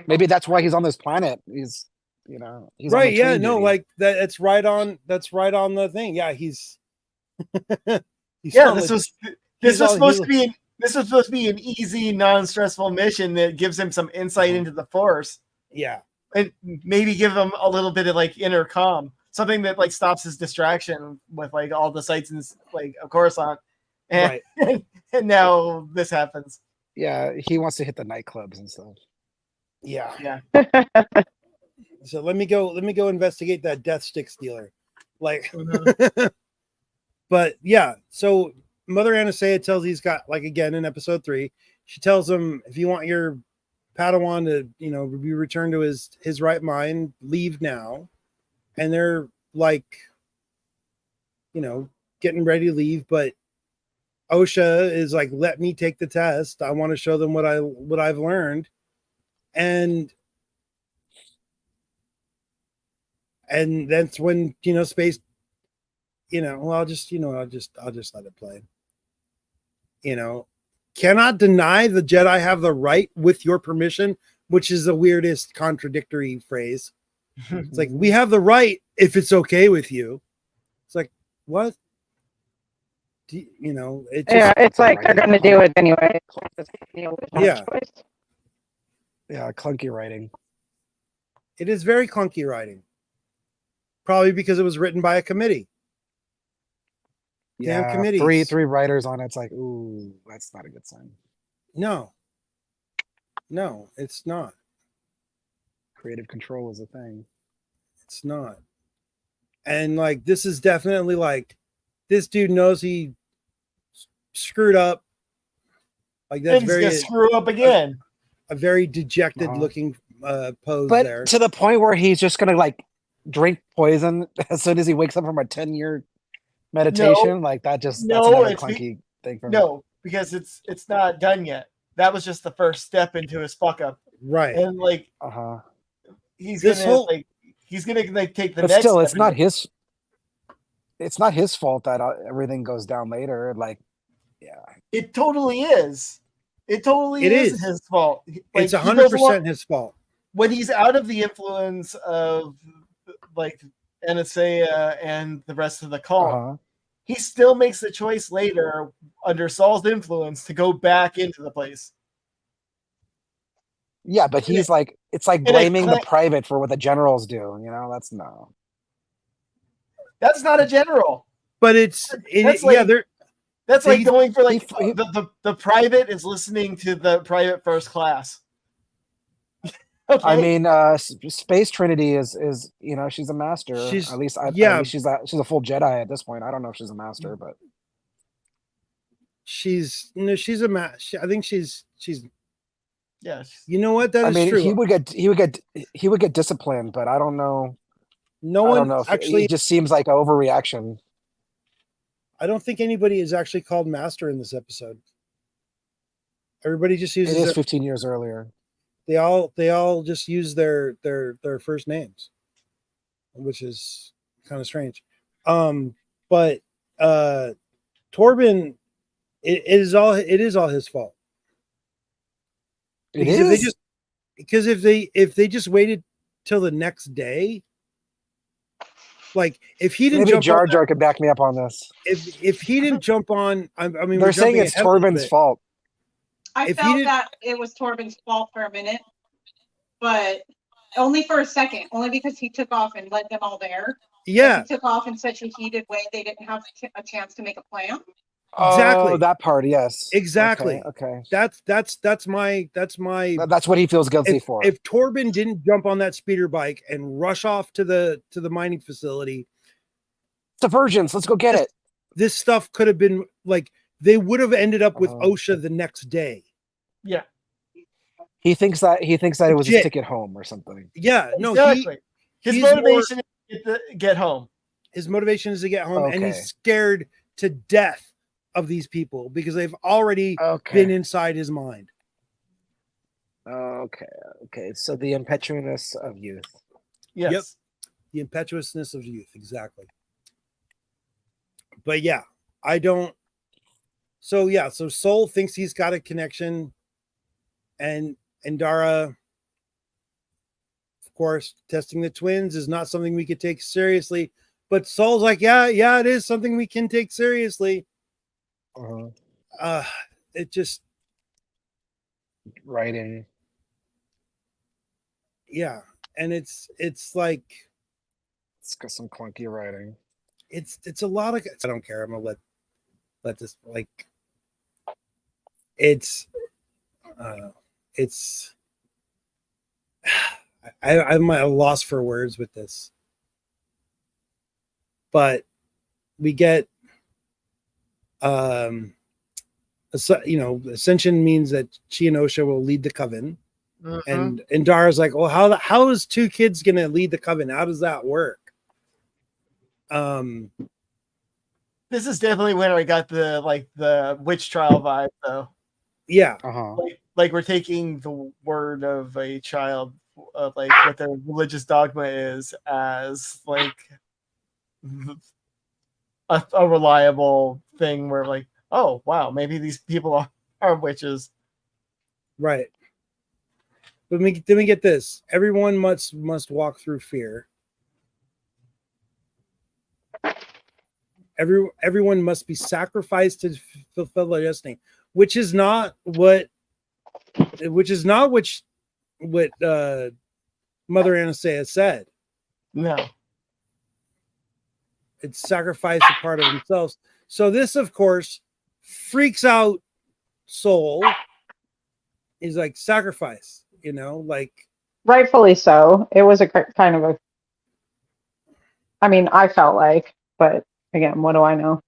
Maybe that's why he's on this planet. He's right. Yeah. No, like that. That's right on the thing. Yeah. He's this was supposed to be an easy, non-stressful mission that gives him some insight into the Force. Yeah. And maybe give him a little bit of like inner calm, something that like stops his distraction with like all the sights and like of Coruscant. And, right. And now this happens. Yeah, he wants to hit the nightclubs and stuff. Yeah. So let me go investigate that death stick stealer. Like but yeah, so Mother Anastasia tells he's got, like, again in episode 3, she tells him, if you want your Padawan to, be returned to his right mind, leave now. And they're like, getting ready to leave, but Osha is like, let me take the test. I want to show them what I've learned. And that's when, space, I'll just let it play. Cannot deny the Jedi have the right with your permission, which is the weirdest contradictory phrase. It's like, we have the right if it's okay with you. It's like, what? It's like they're going to do it anyway. Yeah. Yeah, clunky writing. It is very clunky writing. Probably because it was written by a committee. Yeah, damn committees. Three writers on it. It's like, ooh, that's not a good sign. No, it's not. Creative control is a thing. It's not. And like, this is definitely like, this dude knows he screwed up. Like, that's very screw up again. A very dejected looking pose but there. To the point where he's just gonna like drink poison as soon as he wakes up from a 10-year meditation. Like that just that's another clunky thing for me. No, because it's not done yet. That was just the first step into his fuck up. Right. And like he's gonna take the but next still step. It's not his fault that everything goes down later. Like, yeah. It totally is. It is his fault. Like, it's 100% his fault. When he's out of the influence of like Anastasia and the rest of the cult, he still makes the choice later under Saul's influence to go back into the place. Yeah, but he's like, it's like blaming the private for what the generals do. That's no. That's not a general. But that's like going for like the private is listening to the private first class. Okay. I mean, Space Trinity is she's a master. She's- at least yeah. at least she's a full Jedi at this point. I don't know if she's a master, but she's I think she's yes. you know what, that I is mean, true. he would get disciplined, but I don't know. No I one don't know if actually it just seems like overreaction. I don't think anybody is actually called master in this episode. Everybody just It uses is their, 15 years earlier. they all just use their first names, which is kind of strange. But Torben, it is all his fault. It Because is. if they just waited till the next day, like if he didn't Maybe jump Jar on Jar could back me up on this. if he didn't jump on, I mean, They're we're saying jumping it's ahead a little Torben's bit. fault. I If he felt did- that it was Torben's fault for a minute, but only for a second. Only because he took off and led them all there. Yeah, He took off in such a heated way they didn't have a chance to make a plan. Exactly. Oh, that part, yes. Exactly. Okay. that's my That's what he feels guilty for. if Torben didn't jump on that speeder bike and rush off to the mining facility, Divergence. Let's go get it. this stuff could have been like they would have ended up with Uh-huh. OSHA the next day. Yeah. He thinks that it was his Legit. ticket home or something. Yeah, no, Exactly. His he's motivation is to get home. his motivation is to get home, and Okay. he's scared to death of these people because they've already Okay. been inside his mind. Okay. So the impetuousness of youth. Yes. Yep. The impetuousness of youth, exactly. But yeah, I don't. So yeah, so Soul thinks he's got a connection, and Dara, of course, testing the twins is not something we could take seriously. But Soul's like, yeah, it is something we can take seriously. Uh-huh. It just, Writing. yeah, and it's like It's got some clunky writing. it's a lot of. I don't care. I'm gonna let this like. I'm at a loss for words with this, but we get ascension means that she and Osha will lead the coven, Mhm. and Dara's like, well, how is two kids gonna lead the coven? How does that work? This is definitely when I got the witch trial vibe, though. Yeah, Uh-huh. Like we're taking the word of a child of like what their religious dogma is as like a reliable thing where like, oh wow, maybe these people are witches. right. But then we get this: everyone must walk through fear. Everyone must be sacrificed to fulfill their destiny, which is not what Mother Anastasia said. No. It's sacrifice a part of themselves. So this, of course, freaks out Soul. He's like, sacrifice, like Rightfully so. It was a kind of a. I mean, I felt like, but again, what do I know?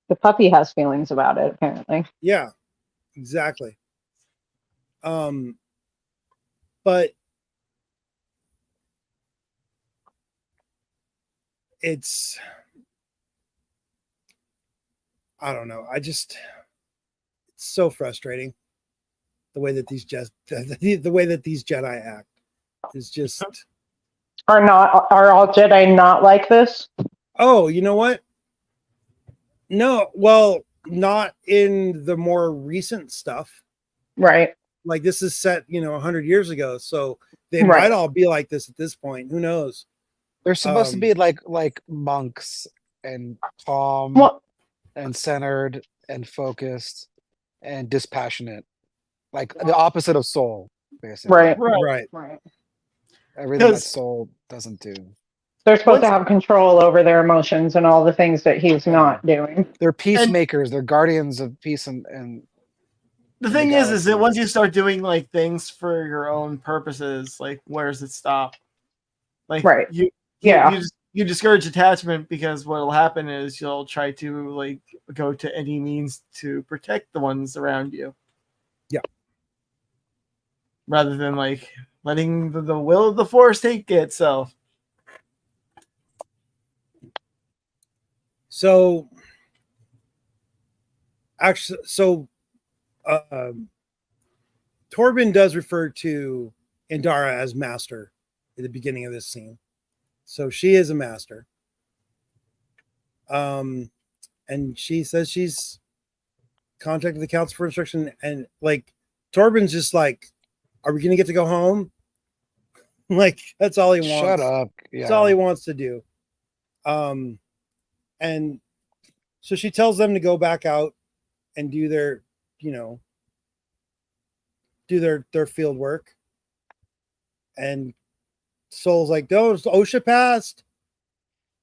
The puppy has feelings about it, apparently. yeah, exactly. But it's, I don't know. It's so frustrating the way that these Jedi act is just. Are all Jedi not like this? Oh, you know what? No, well, not in the more recent stuff. Right. Like this is set, 100 years ago, so they Right. might all be like this at this point. Who knows? They're supposed to Um, be like monks and calm Well, and centered and focused and dispassionate. Like the opposite of Soul, basically. right. Right. Right. Everything that Because- Soul doesn't do. They're supposed to Once- have control over their emotions and all the things that he's not doing. They're peacemakers. They're guardians of peace and The thing is that once you start doing like things for your own purposes, like where does it stop? Like Right. you discourage attachment because what will happen is you'll try to like go to any means to protect the ones around you. Yeah. Rather than like letting the will of the force take itself. So actually, Torben does refer to Indara as master at the beginning of this scene. So she is a master. And she says she's contacted the council for instruction, and like Torben's just like, are we gonna get to go home? Like that's all he wants. Shut up. Yeah. That's all he wants to do. And so she tells them to go back out and do their, do their field work. And Soul's like, no, OSHA passed.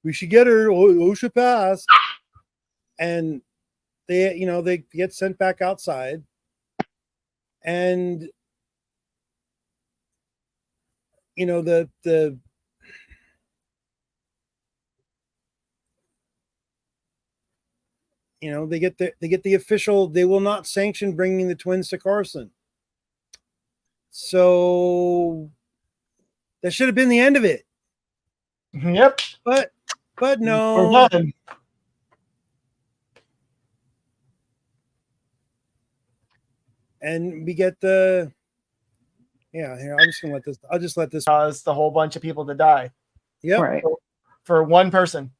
We should get her. OSHA passed. And they, they get sent back outside. And, they get the official, they will not sanction bringing the twins to Carson. So that should have been the end of it. Yep. But no. We're done. And we get the here, I'll just let this caused a whole bunch of people to die. Yep. Right. For one person.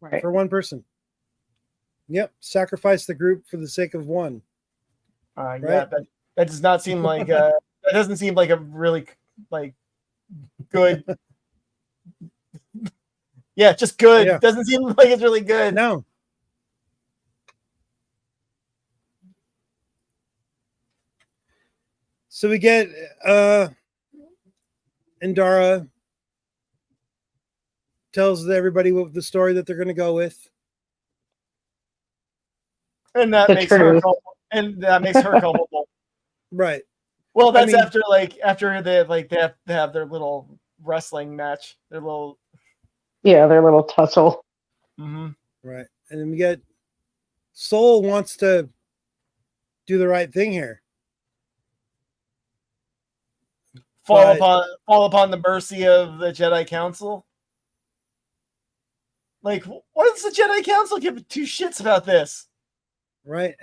Right. For one person. Yep. Sacrifice the group for the sake of one. Right? Yeah, that does not seem like that doesn't seem like a really like good. Yeah, just good. Yeah. Doesn't seem like it's really good. No. So we get Indara tells everybody what the story that they're going to go with. And that makes her culpable. Right. Well, that's after they have to have their little wrestling match. Their little their little tussle. Mm-hmm. Right. And then we get Soul wants to do the right thing here. Fall upon the mercy of the Jedi Council. Like, what does the Jedi Council give two shits about this? Right.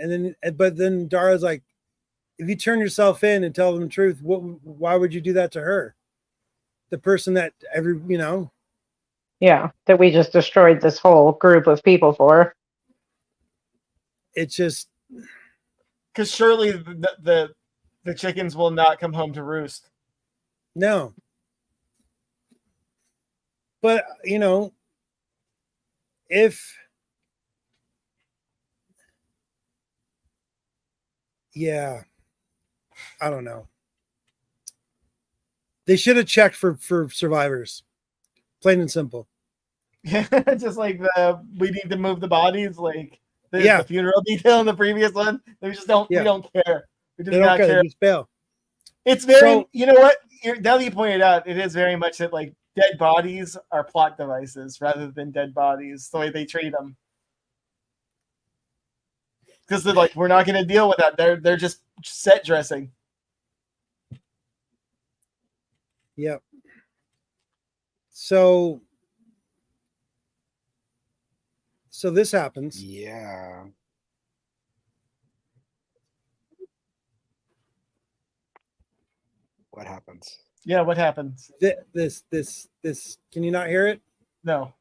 But then Dara's like, if you turn yourself in and tell them the truth, why would you do that to her? The person that Yeah, that we just destroyed this whole group of people for. It's just because surely the chickens will not come home to roost. No. But, if I don't know. They should have checked for survivors. Plain and simple. Yeah, just like we need to move the bodies, like the funeral detail in the previous one. We just don't. We don't care. We just not care. They just bail. It's very. You know what? Now that you pointed out, it is very much that like dead bodies are plot devices rather than dead bodies. The way they treat them, because they're like, we're not going to deal with that. They're just set dressing. Yep. So this happens. Yeah. What happens? Yeah, what happens? This. Can you not hear it? No.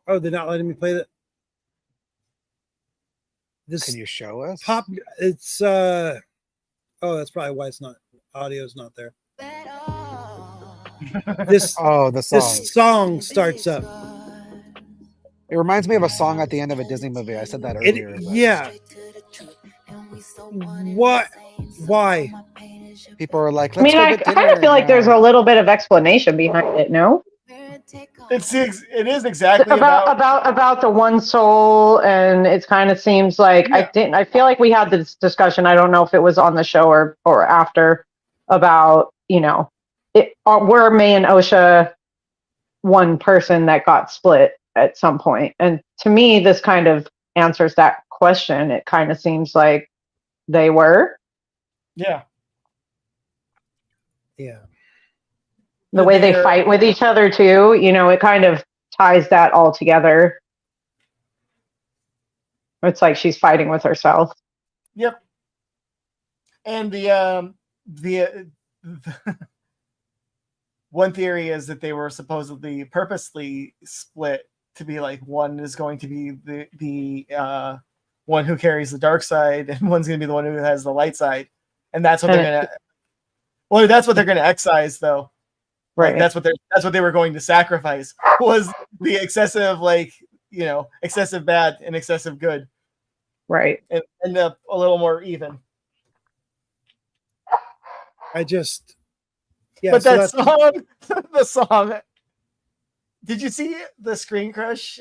Oh, they're not letting me play that. Can you show us? It's oh, that's probably why it's not audio's not there. The song. This song starts up. It reminds me of a song at the end of a Disney movie. I said that earlier. Yeah. What? Why? People are like, I kind of feel like there's a little bit of explanation behind it, no? It is exactly about the one soul, and it kind of seems like I feel like we had this discussion. I don't know if it was on the show or after about were May and Osha one person that got split at some point, and to me this kind of answers that question. It kind of seems like they were. Yeah. The way they fight with each other too, it kind of ties that all together. It's like she's fighting with herself. Yep. And the one theory is that they were supposedly purposely split to be like one is going to be the one who carries the dark side, and one's going to be the one who has the light side, and that's what they're gonna. Well, that's what they're going to excise, though. Right. Like, that's what they were going to sacrifice, was the excessive, excessive bad and excessive good. Right. And end up a little more even. But that song, the song. Did you see the Screen Crush,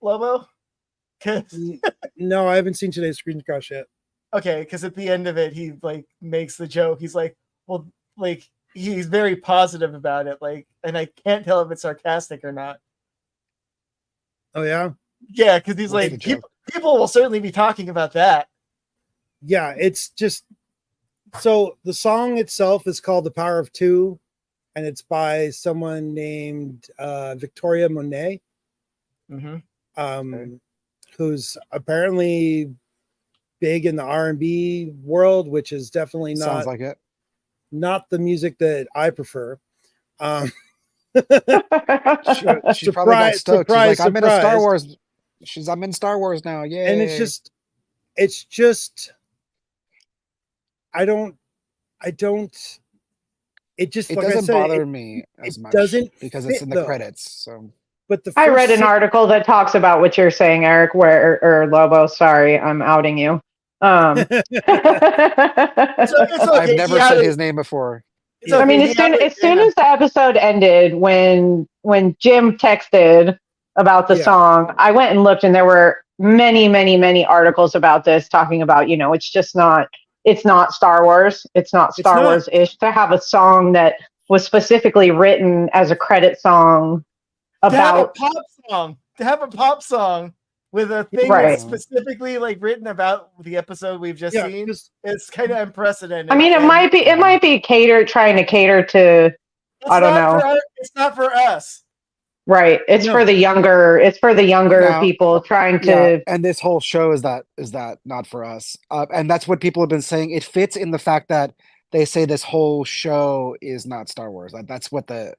Lobo? No, I haven't seen today's Screen Crush yet. Okay, because at the end of it, he makes the joke. He's like, well, he's very positive about it, and I can't tell if it's sarcastic or not. Oh yeah? Yeah, because he's like, people will certainly be talking about that. Yeah, it's just so the song itself is called The Power of Two, and it's by someone named Victoria Monet. Who's apparently big in the R&B world, which is definitely Sounds like it. Not the music that I prefer. She probably got stoked. She's like, I'm in a Star Wars. I'm in Star Wars now. Yay. And it's just it doesn't bother me as much because it's in the credits. So but I read an article that talks about what you're saying, Eric, or Lobo. Sorry, I'm outing you. It's okay. I've never said his name before. I mean, as soon as the episode ended, when Jim texted about the song, I went and looked, and there were many articles about this, talking about, it's not Star Wars. It's not Star Wars-ish to have a song that was specifically written as a credit song about to have a pop song with a thing that's specifically written about the episode we've just seen. It's kind of unprecedented. I mean, it might be trying to cater to, I don't know. It's not for us. Right. It's for the younger people trying to. And this whole show is that not for us. And that's what people have been saying. It fits in the fact that they say this whole show is not Star Wars. That's what the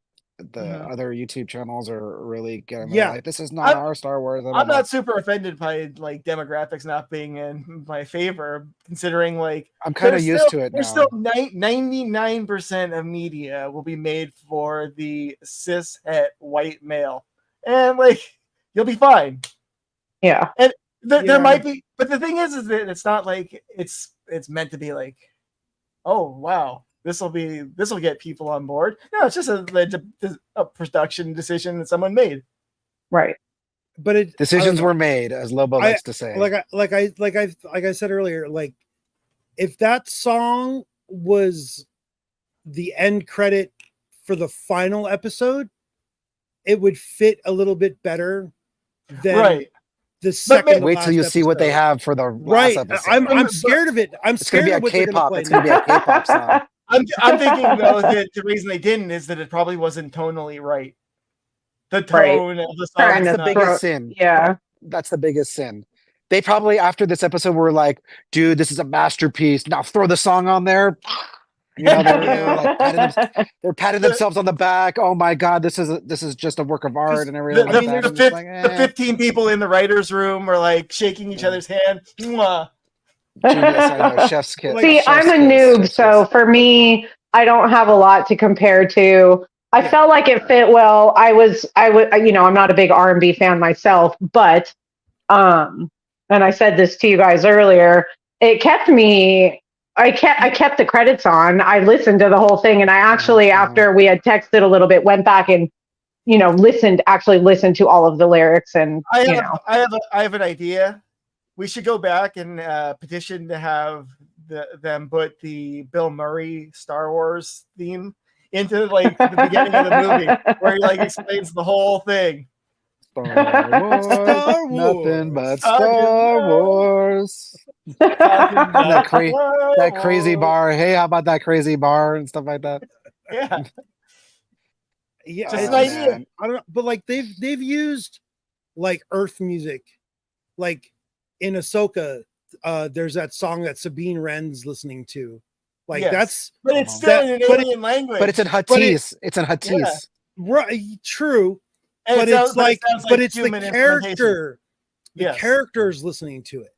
other YouTube channels are really getting. Like, this is not our Star Wars. I'm not super offended by demographics not being in my favor, considering I'm kind of used to it now. There's still 99% of media will be made for the cis-het white male, and you'll be fine. Yeah, and there might be, but the thing is that it's not it's meant to be oh wow. This will get people on board. No, it's just a production decision that someone made. Right. But decisions were made, as Lobo likes to say. Like I said earlier, if that song was the end credit for the final episode, it would fit a little bit better than the second. Wait till you see what they have for the last episode. I'm scared of it. I'm scared of what K-pop. It's going to be a K-pop song. I'm thinking though that the reason they didn't is that it probably wasn't tonally right. The tone of the song. That's the biggest sin. Yeah, that's the biggest sin. They probably after this episode were like, "Dude, this is a masterpiece. Now throw the song on there." They're patting themselves on the back. Oh my god, this is just a work of art and everything. The 15 people in the writers' room are shaking each other's hand. Mwah. Genius, I know, chef's kiss. See, I'm a noob, so for me, I don't have a lot to compare to. I felt like it fit well. I would, I'm not a big R&B fan myself, but, and I said this to you guys earlier, it kept me. I kept the credits on. I listened to the whole thing, and I actually, after we had texted a little bit, went back and actually listened to all of the lyrics and I have an idea. We should go back and petition to have them put the Bill Murray Star Wars theme into like the beginning of the movie, where he like explains the whole thing. Star Wars, nothing but Star Wars. That crazy bar. Hey, how about that crazy bar and stuff like that? Yeah. Yeah, just an idea. I don't know, but like they've used like Earth music, like in Ahsoka. There's that song that Sabine Wren's listening to, like that's. But it's still in an alien language. But it's in Huttese. It's in Huttese. Yeah. Right, true. And but it's like, it's the character. The yes. characters listening to it,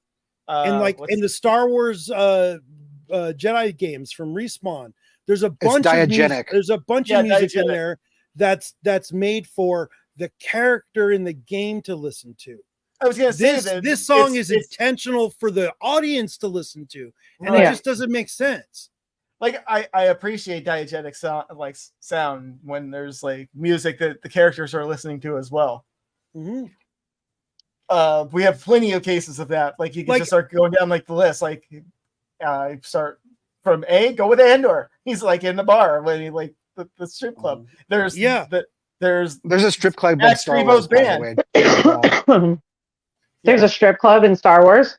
and like in the Star Wars Jedi games from Respawn, there's a bunch of music, music in there that's made for the character in the game to listen to. I was gonna say that this song is intentional for the audience to listen to, and it just doesn't make sense. Like I appreciate diegetic sound when there's like music that the characters are listening to as well. Mm-hmm. We have plenty of cases of that. Like you can just start going down like the list. Like start from A, go with Andor. He's like in the bar when he like the strip club. There's a strip club in Star Wars, band. There's a strip club in Star Wars.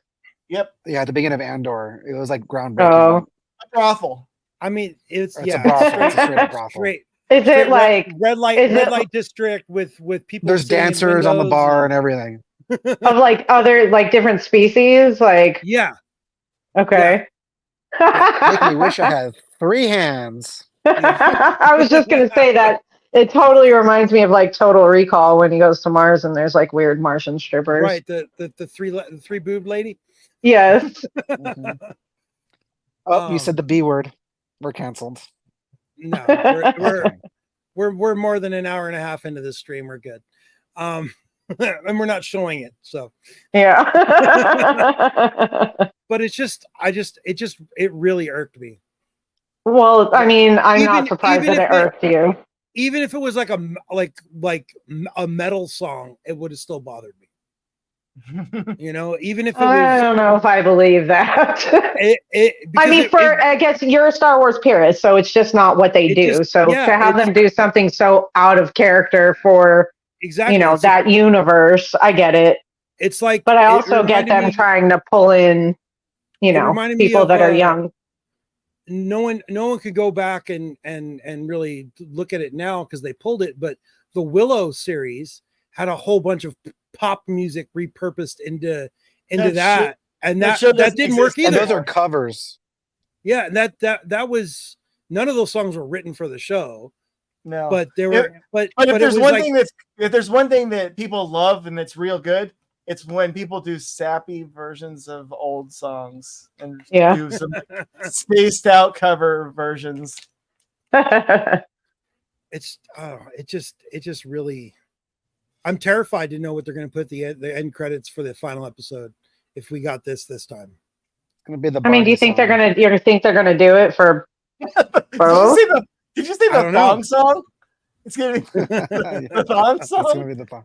Yep. Yeah, at the beginning of Andor, it was like groundbreaking. Oh, a brothel. I mean, it's a brothel. It's a straight brothel. Straight. Is it like red light district with people? There's dancers on the bar and everything. Of like other like different species, like Okay. Make me wish I had 3 hands. I was just gonna say that it totally reminds me of like Total Recall when he goes to Mars and there's like weird Martian strippers. Right, the three boob lady. Yes. Mm-hmm. Oh, you said the B word. We're canceled. No, we're more than an hour and a half into this stream. We're good. And we're not showing it, so yeah. But it really irked me. Well, I mean, I'm not surprised that it irked you. Even if it was like a metal song, it would have still bothered me. Even if it was, I don't know if I believe that. I guess you're a Star Wars purist, so it's just not what they do. To have them do something so out of character for that universe, I get it. It's like, but I also get them trying to pull in, people that are young. No one could go back and really look at it now because they pulled it, but the Willow series had a whole bunch of pop music repurposed into that, and that didn't work either. And those are covers. Yeah, and that was, none of those songs were written for the show. No, but there were. But if there's one thing if there's one thing that people love and that's real good, it's when people do sappy versions of old songs and do some spaced out cover versions. It just really. I'm terrified to know what they're going to put the end credits for the final episode if we got this time. It's going to be the. I mean, do you think they're going to? You think they're going to do it for? Did you see the thong song? It's going to be the thong song. It's going to be the thong.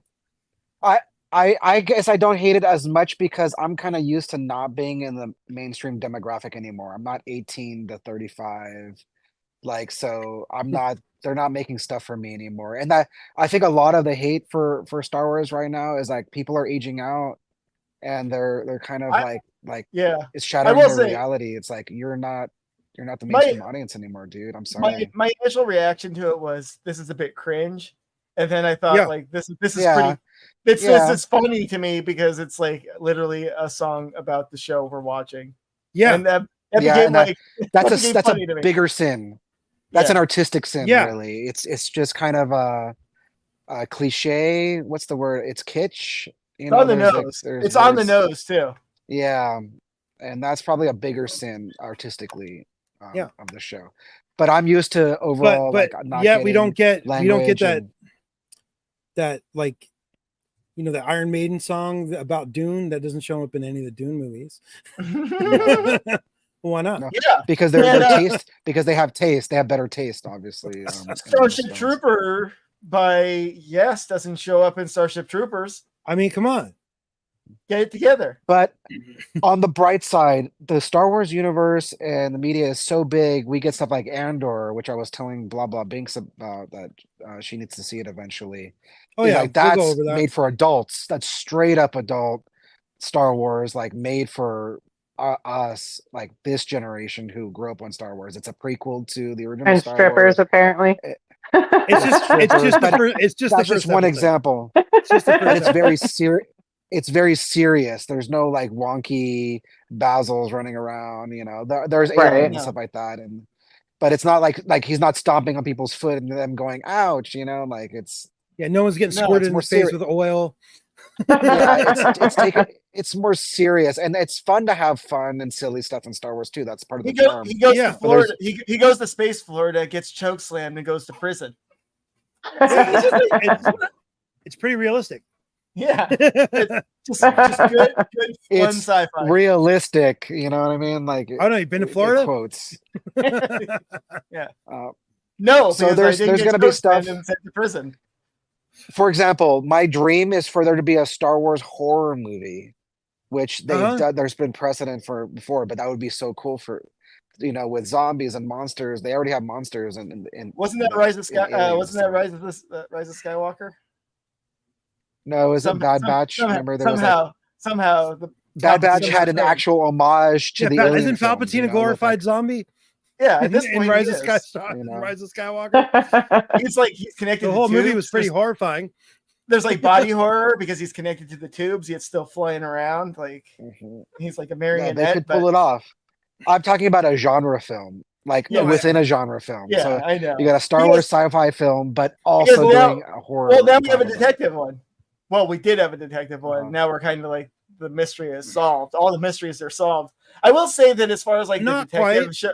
I guess I don't hate it as much because I'm kind of used to not being in the mainstream demographic anymore. I'm not 18 to 35, so I'm not. They're not making stuff for me anymore. And that, I think a lot of the hate for Star Wars right now is like people are aging out and they're kind of it's shattering their reality. It's like you're not the mainstream audience anymore, dude. I'm sorry. My initial reaction to it was this is a bit cringe. And then I thought this is pretty it's funny to me because it's like literally a song about the show we're watching. Yeah. And that's a bigger sin. That's an artistic sin, really. It's just kind of a cliche. What's the word? It's kitsch. It's on the nose. It's on the nose too. Yeah, and that's probably a bigger sin artistically of the show. But I'm used to overall. We don't get that the Iron Maiden song about Dune that doesn't show up in any of the Dune movies. Why not? No. Yeah, because they're taste. Because they have taste. They have better taste, obviously. Starship Trooper by Yes doesn't show up in Starship Troopers. I mean, come on. Get it together. But on the bright side, the Star Wars universe and the media is so big. We get stuff like Andor, which I was telling blah blah Binks about that she needs to see it eventually. Oh Is yeah, like we'll go that's over that. made for adults. That's straight up adult Star Wars, like made for us, like this generation who grew up on Star Wars. It's a prequel to the original And Star strippers, Wars. apparently. It's just But it's just the that's first just one episode. example. It's just the But first it's episode. very serious. It's very serious. There's no like wonky Bazils running around. You know, there's Right. aliens and stuff like that, and but it's not like he's not stomping on people's foot and them going ouch. You know, like it's Yeah, no one's getting No, squirted it's in more the face serious. with oil. it's more serious, and it's fun to have fun and silly stuff in Star Wars too. That's part of the He goes, charm. he goes Yeah, to but there's- Florida. He goes to Space Florida, gets choke slammed, and goes to prison. It's pretty realistic. Yeah, just good fun It's sci-fi. realistic. You know what I mean? Like I don't know. You've been to it Florida? quotes. Yeah. Uh, No, So because there's I didn't gonna get be choke slammed stuff- and sent to prison. For example, my dream is for there to be a Star Wars horror movie, which they've Uh-huh. done. There's been precedent for before, but that would be so cool for, with zombies and monsters. They already have monsters, and Wasn't that Rise of Sky? aliens, Wasn't that so- Rise of Skywalker? No, is it Bad Batch? Remember there was like, somehow the Bad Batch Palpatine's had an return. actual homage to the alien isn't films, Palpatine you a know, glorified with, zombie? Yeah, at this in point, Rise he of is. you know. Rise of Skywalker. He's like he's connected. The to whole movie tubes. was pretty horrifying. There's like body horror because he's connected to the tubes, yet still flying around. Like Mhm. he's like a Yeah, marionette. they could pull it off. I'm talking about a genre film, like Yeah, within a genre film. Yeah, So I know. you got a Star Because- Wars sci-fi film, but also Because now- doing a horror. Well, now we have a title. detective one. Well, we did have a detective one. Uh-huh. Now we're kind of like the mystery is solved. All the mysteries are solved. I will say that as far as like Not the detective quite. show,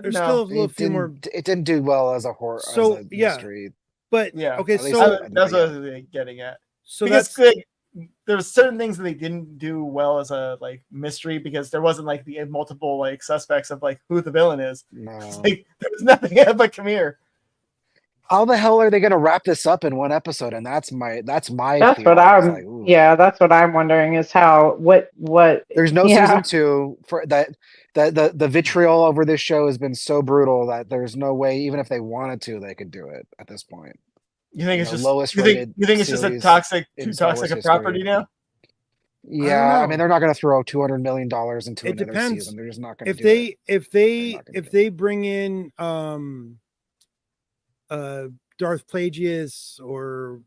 There's no. still a little It few more, didn't do well as a horror. So, as a yeah. mystery. but Yeah, okay. at least So that's what I was getting at. so Because that's like, there was certain things that they didn't do well as a like mystery because there wasn't like the multiple like suspects of like who the villain is. No. It's like, there was nothing but come here. How the hell are they going to wrap this up in one episode? And that's my That's theory. what It's I'm. like, ooh. Yeah, that's what I'm wondering is how what. There's no yeah. season 2 for that. The vitriol over this show has been so brutal that there's no way, even if they wanted to, they could do it at this point. You think it's The just lowest you think rated it's just a series toxic in too Star toxic Wars a property history. now? Yeah, I know. mean they're not going to throw $200 million into It another depends. season. They're just not going to if do they it. if They're they not gonna if do they bring in Darth Plagueis or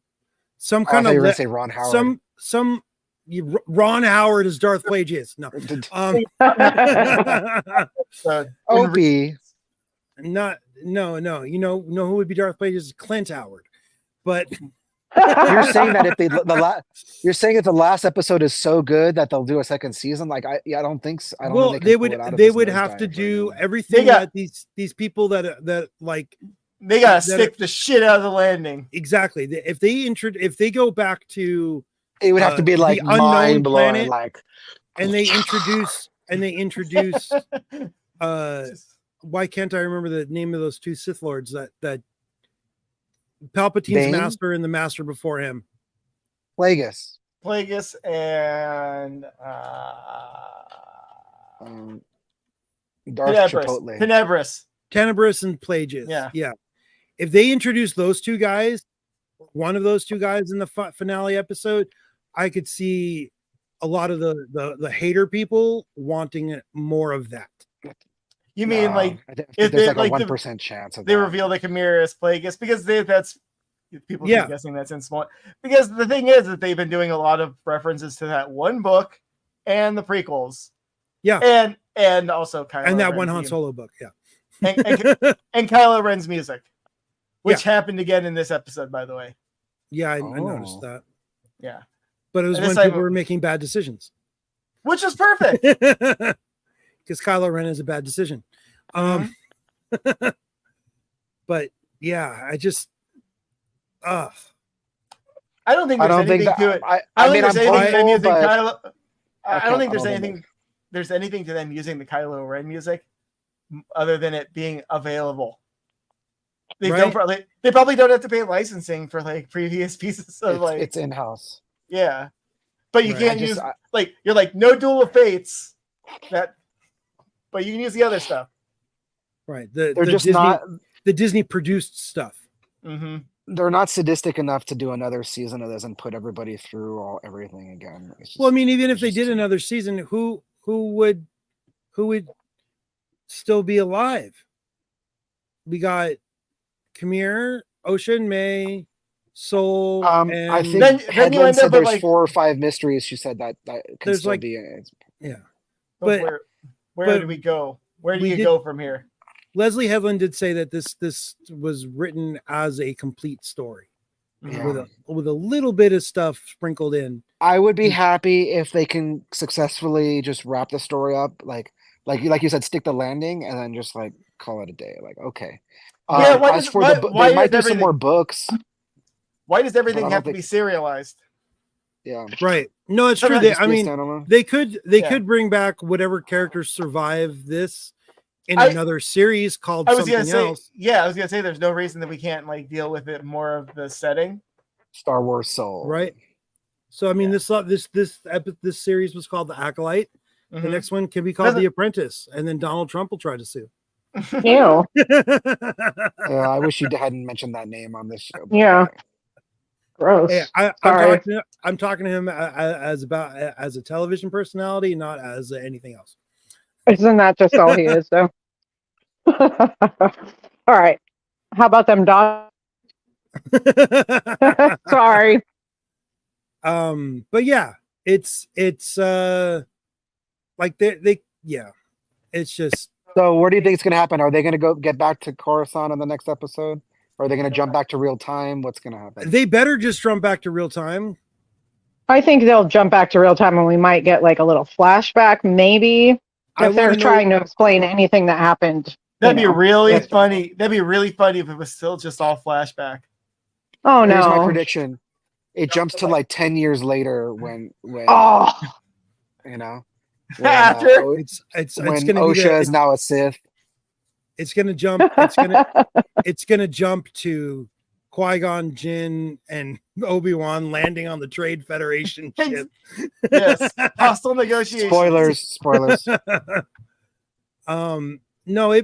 some Oh, I kind thought you of were going to say Ron Howard. Ron Howard is Darth Plagueis. No, Opie. not no. You know who would be Darth Plagueis? Clint Howard. But You're saying that if you're saying if the last episode is so good that they'll do a second season? Like I don't think so. I don't well, think they can pull it out would of they this would nosedive have to right do now. everything got- that these people that like They gotta That- stick the shit out of the landing. exactly. If they go back to It would have to be the like unknown mind blowing. planet, Like and they introduce why can't I remember the name of those two Sith Lords that Palpatine's Bane? master and the master before him? Plagueis. Plagueis and Darth Tenebris. Chipotle. Tenebris. Tenebris and Plagueis. Yeah. If they introduce those two guys, one of those two guys in the finale episode, I could see a lot of the hater people wanting more of that. You mean No, like I think if there's they- like a like the- 1% chance of they that. reveal the Chimera as Plagueis because that's people keep Yeah. guessing that's in small because the thing is that they've been doing a lot of references to that one book and the prequels. Yeah. And also Kylo And that Ren's one Han theme. Solo book. Yeah. and Kylo Ren's music, which happened again in this episode, by the way. Yeah, I noticed Oh. that. Yeah, But it was And when this time- people were making bad decisions. which is perfect. Because Kylo Ren is a bad decision. But yeah, I just I don't think I there's don't think anything that. to it. I I mean, don't I'm think there's anything to them hopeful, using but Kylo. I don't think there's I don't anything. think- There's anything to them using the Kylo Ren music other than it being available. They probably don't have to pay licensing for like previous pieces of it's in house. Yeah, but you Right. can't use you're like no Duel of Fates but you can use the other stuff. Right. They're just not the Disney produced stuff. Mm-hmm. They're not sadistic enough to do another season of this and put everybody through everything again. Well, I mean, even if they did another season, who would still be alive? We got Khmer, Ocean, May, Soul, and I think then Headland said there's 4 or 5 mysteries. She said that can there's still like be. Yeah, but where do we go? Where do you go from here? Leslie Headland did say that this was written as a complete story with a little bit of stuff sprinkled in. I would be happy if they can successfully just wrap the story up, like you said, stick the landing, and then just like call it a day. Like, okay. They might do some more books. Why does everything have to be serialized? Yeah. Right. No, it's true. They could bring back whatever characters survive this in another series called something else. Yeah, I was gonna say there's no reason that we can't like deal with it more of the setting. Star Wars Soul. Right. So I mean this series was called The Acolyte. Mm-hmm. The next one can be called The Apprentice, and then Donald Trump will try to sue. Ew. I wish you hadn't mentioned that name on this show. Yeah. Gross. Hey, I'm talking to him as a television personality, not as anything else. Isn't that just all he is, though? All right. How about them dogs? Sorry. But yeah, it's like it's just. So where do you think it's going to happen? Are they going to go get back to Coruscant in the next episode? Or are they going to jump back to real time? What's going to happen? They better just jump back to real time. I think they'll jump back to real time, and we might get like a little flashback, maybe. If they're trying to explain anything that happened. That'd be really funny. That'd be really funny if it was still just all flashback. Oh no. Here's my prediction. It jumps to like 10 years later when you know. After it's when gonna Osha is now a Sith. It's gonna jump. It's gonna jump to Qui-Gon Jinn and Obi-Wan landing on the Trade Federation ship. Yes, hostile negotiations. Spoilers. No, I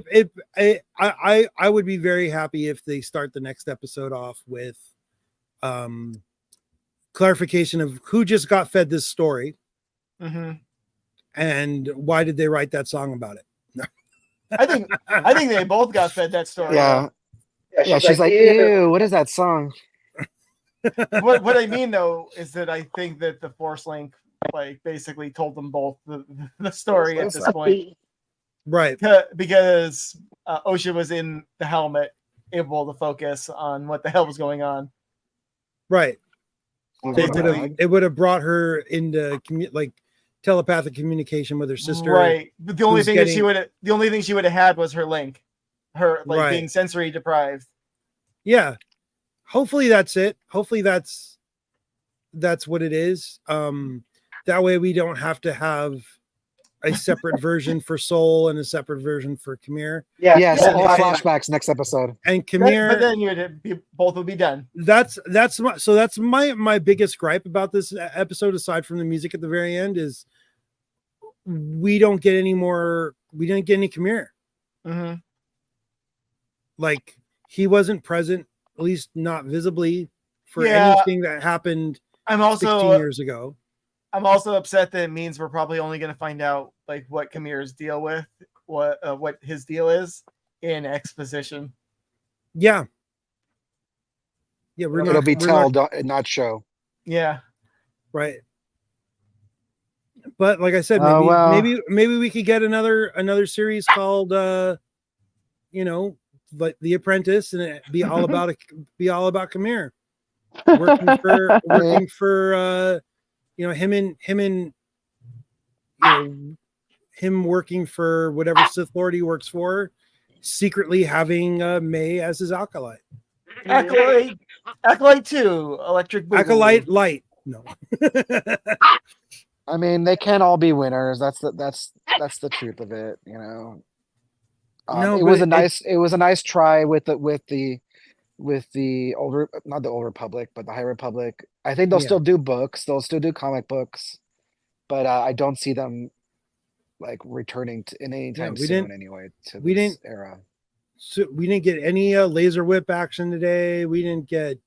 would be very happy if they start the next episode off with clarification of who just got fed this story, and why did they write that song about it. I think they both got fed that story. Yeah. Yeah, she's like, ew, what is that song? What I mean though is that I think that the Force Link like basically told them both the story at this point, right? Because Osha was in the helmet, able to focus on what the hell was going on. Right. It would have brought her into telepathic communication with her sister. Right. But the only thing she would have had was her link. Her being sensory deprived. Yeah. Hopefully that's it. Hopefully that's what it is. That way we don't have to have a separate version for Soul and a separate version for Khmer. Yes, all flashbacks next episode. And Khmer, but then both will be done. That's my biggest gripe about this episode, aside from the music at the very end, is we didn't get any Khmer. Mm-hmm. Like he wasn't present, at least not visibly, for anything that happened 16 years ago. I'm also upset that it means we're probably only going to find out like what Khmer's deal with, what his deal is in exposition. Yeah. It'll be not show. Yeah. Right. But like I said, maybe we could get another series called like The Apprentice, and it be all about Khmer working for him working for whatever Sith Lord he works for, secretly having May as his acolyte. Acolyte 2, Electric Boogaloo. Acolyte Light. No. I mean, they can't all be winners. That's the truth of it, No, it but was a nice try with the older, not the Old Republic, but the High Republic. I think they'll Yeah. still do books. They'll still do comic books, but I don't see them like returning to in any time we soon didn't- anyway to we this didn't- era. So we didn't get any laser whip action today. We didn't get.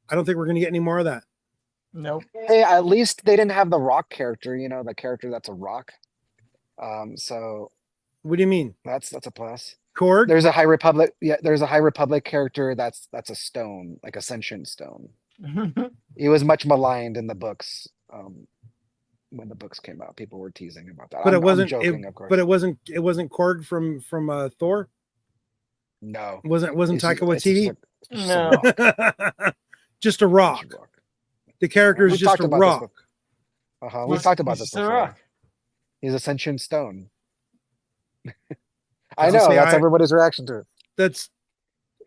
I don't think we're gonna get any more of that. Nope. Hey, at least they didn't have the rock character, the character that's a rock. So What do you mean, that's a plus. Korg? There's a High Republic, there's a High Republic character that's a stone, like a sentient stone. He was much maligned in the books. When the books came out, people were teasing about that. But I'm it wasn't. joking, of course. But it wasn't. It wasn't Korg from Thor. No, Wasn't It's Taika just- it's Waititi? just a rock. Just a rock. Just a rock. The character is We've just talked a about rock. this before. We've talked about He's this just a before. rock. He's a sentient stone. I As I know say, that's everybody's reaction to it. That's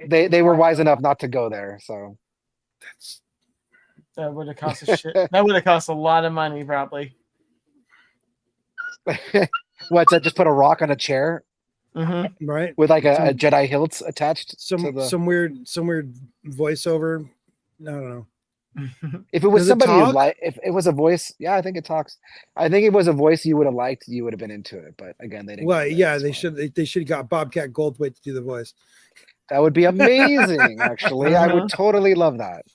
They were wise enough not to go there. So that's That would have cost a shit. That would have cost a lot of money, probably. what's that? Just put a rock on a chair right. with like a Some- Jedi hilt attached to Some the. some weird voiceover. I don't know. If it was Does it somebody you talk? like, if it was a voice, yeah, I think it talks. I think it was a voice you would have liked, you would have been into it. But again, they didn't. Well, go there, yeah, that's they why. should. They should have got Bobcat Goldthwait to do the voice. That would be amazing. Actually, I would totally love that.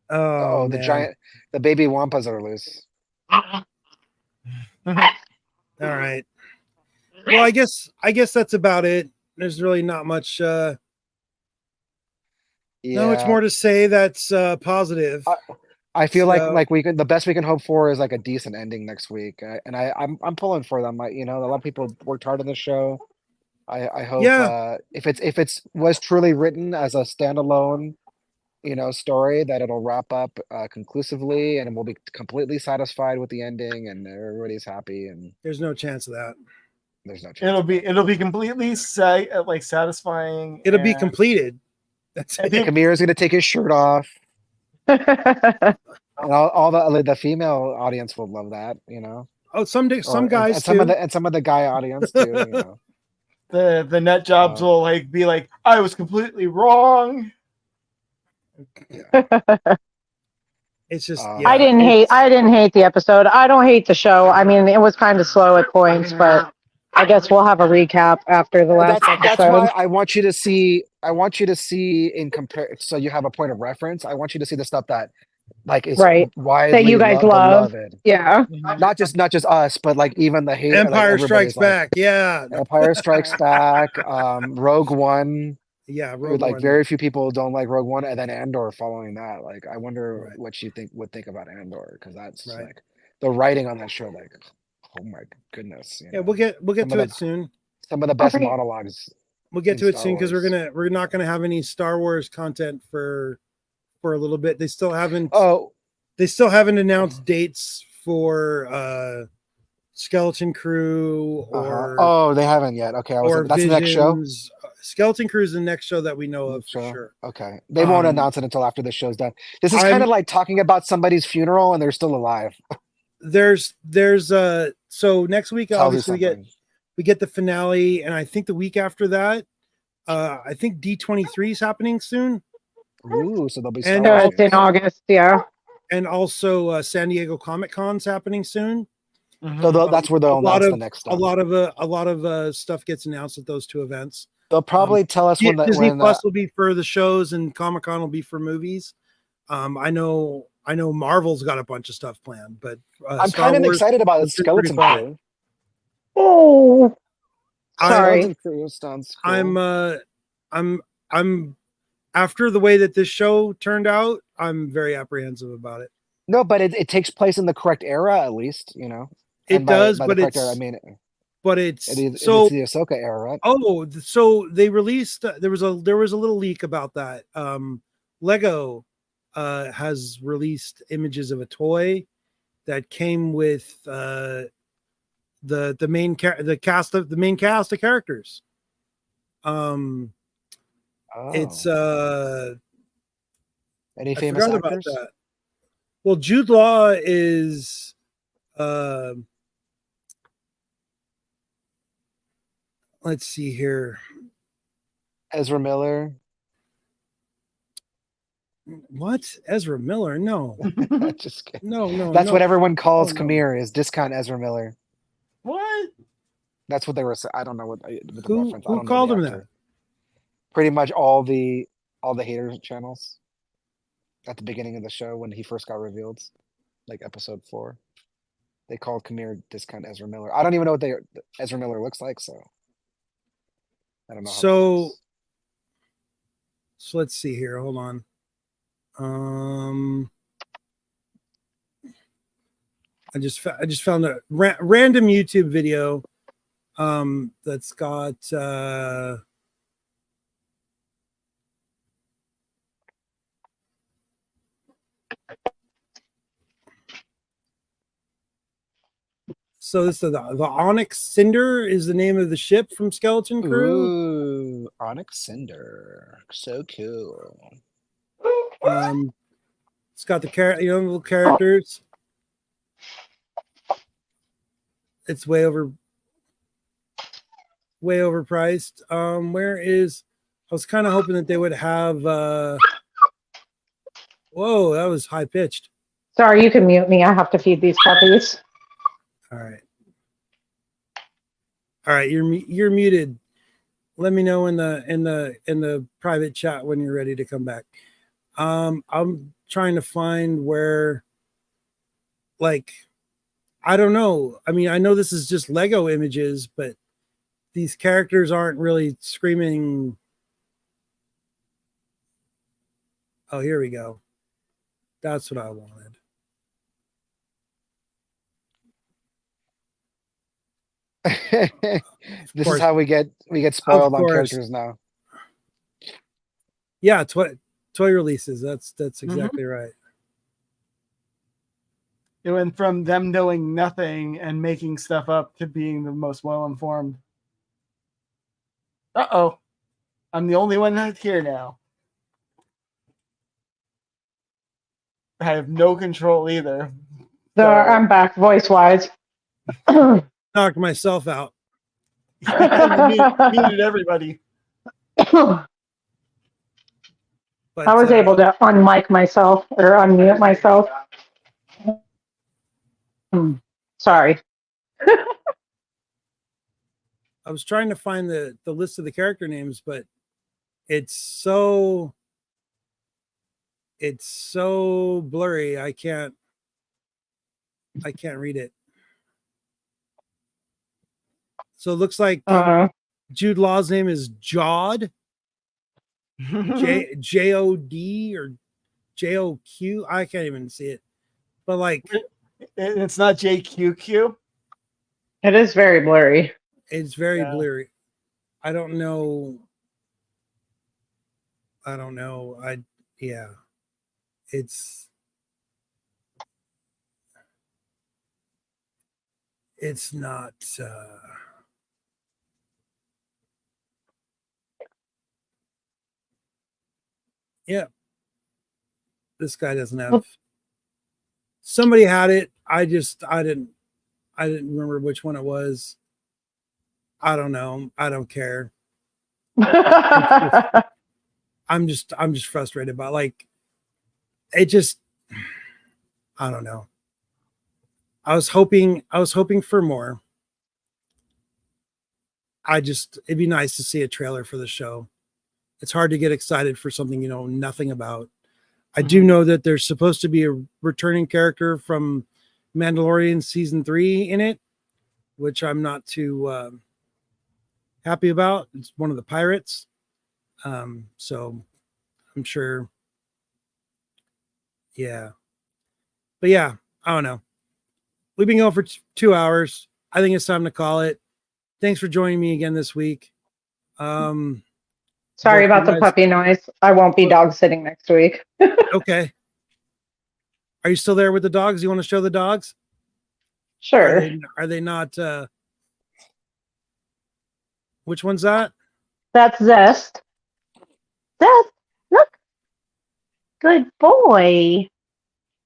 Oh, The baby wampas are loose. All right. Well, I guess that's about it. There's really not much. Yeah. Not much more to say. That's positive. I feel So- like the best we can hope for is like a decent ending next week, I'm pulling for them. A lot of people worked hard on the show. I hope if it's was truly written as a standalone, story, that it'll wrap up conclusively and we'll be completely satisfied with the ending and everybody's happy and There's no chance of that. there's no chance. It'll be completely satisfying. It'll be and- completed. That's I it. think- Kamira's gonna take his shirt off. And all the female audience will love that, Oh, some Or- guys and too. some of the guy audience too. The net jobs will be like, I was completely wrong. It's just. I Yeah. I didn't hate the episode. I don't hate the show. I mean, it was kind of slow at points, but I guess we'll have a recap after the last That's episode. why I want you to see in compare, so you have a point of reference. I want you to see the stuff that like is Right. widely That you guys love. beloved. Yeah. Not just us, but like even the hate. Empire like, Strikes everybody's like, Back. Yeah. Empire Strikes Back. Rogue One. Yeah. Like Rogue One. very few people don't like Rogue One, and then Andor following that. Like I wonder Right. what you would think about Andor, because that's Right. like the writing on that show. Like, oh my goodness. Yeah, we'll get Some to of it soon. some of the best Okay. monologues. We'll get in to it Star soon because Wars. we're not gonna have any Star Wars content for a little bit. They still haven't Oh, announced dates for Skeleton Crew or oh, they haven't yet. Okay, or that's the next show. Visions. Skeleton Crew is the next show that we know of for Show? sure. Okay, they won't Um, announce it until after the show's done. This is I'm- kind of like talking about somebody's funeral and they're still alive. There's so next week Tells you obviously we get the finale, and I think the week after that, I think D23 is happening soon, Ooh, so they'll be. And, Star So Wars it's in August. Yeah. and also San Diego Comic Con's happening soon. So that's where they'll a lot announce the of next a stuff. lot of stuff gets announced at those two events. They'll probably tell us when Disney Plus will be for the shows, and Comic Con will be for movies. I know Marvel's got a bunch of stuff planned, but I'm Star kind of Wars- excited about the is pretty Skeleton fun. Crew. Oh, I- sorry. Skeleton Crew sounds cool. I'm after the way that this show turned out, I'm very apprehensive about it. No, but it takes place in the correct era, at least, It And by- does, by but the correct it's era, I mean it's so the Ahsoka era, right? so they released there was a little leak about that. Lego has released images of a toy that came with the main cast of characters. It's Any I famous forgot about actors? that. Well, Jude Law is Let's see here. Ezra Miller. What? Ezra Miller? No. Just kidding. No. That's what everyone calls Oh, no. Kamir is discount Ezra Miller. What? That's what they were saying. I don't know what the Who reference. I don't know called the him actor. that? Pretty much all the haters channels at the beginning of the show when he first got revealed, like episode 4. They called Kamir discount Ezra Miller. I don't even know what Ezra Miller looks like, so I don't know. So let's see here. Hold on. I just found a random YouTube video that's got so this is the Onyx Cinder is the name of the ship from Skeleton Crew. Ooh, Onyx Cinder, so cool. It's got the little characters. It's way overpriced. I was kind of hoping that they would have whoa, that was high pitched. Sorry, you can mute me. I have to feed these puppies. All right, you're muted. Let me know in the private chat when you're ready to come back. I'm trying to find where, like, I don't know. I mean, I know this is just Lego images, but these characters aren't really screaming. Oh, here we go. That's what I wanted. This is how we get spoiled on characters now. Yeah, toy releases. That's exactly right. It went from them knowing nothing and making stuff up to being the most well-informed. Uh-oh. I'm the only one that's here now. I have no control either. So I'm back voice-wise. Knocked myself out. Muted everybody. But, I was able to unmic myself or unmute myself. Sorry. I was trying to find the list of the character names, but it's so blurry. I can't read it. So it looks like Jude Law's name is Jod. J-O-D or J-O-Q. I can't even see it. But like it's not JQQ. It is very blurry. It's very blurry. I don't know. It's not yeah. This guy doesn't have. Somebody had it. I didn't remember which one it was. I don't know. I don't care. I'm just frustrated about, like, it just, I don't know. I was hoping for more. It'd be nice to see a trailer for the show. It's hard to get excited for something you know nothing about. I do know that there's supposed to be a returning character from Mandalorian season 3 in it, which I'm not too happy about. It's one of the pirates. So I'm sure. Yeah. But yeah, I don't know. We've been going for 2 hours. I think it's time to call it. Thanks for joining me again this week. Sorry about the puppy noise. I won't be dog sitting next week. Okay. Are you still there with the dogs? You want to show the dogs? Sure. Are they not? Which one's that? That's Zest. Zest, look. Good boy.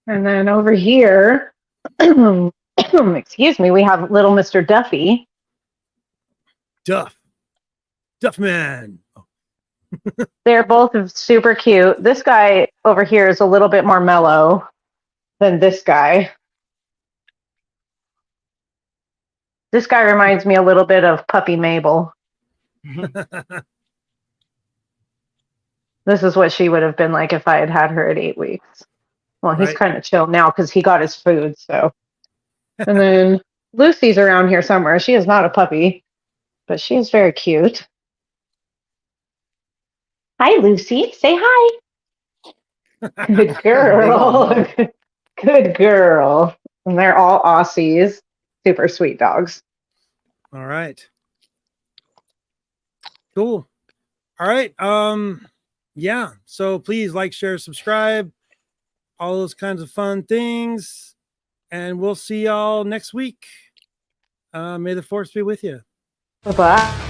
And then over here, excuse me, we have little Mr. Duffy. Duff. Stuff man. They're both super cute. This guy over here is a little bit more mellow than this guy. This guy reminds me a little bit of Puppy Mabel. This is what she would have been like if I had had her at 8 weeks. Well, he's Right. kind of chill now because he got his food. So, and then Lucy's around here somewhere. She is not a puppy, but she is very cute. Hi, Lucy. Say hi. Good girl. Good girl. And they're all Aussies. Super sweet dogs. All right. Cool. All right. Yeah. So please like, share, subscribe, all those kinds of fun things. And we'll see y'all next week. May the force be with you. Bye-bye.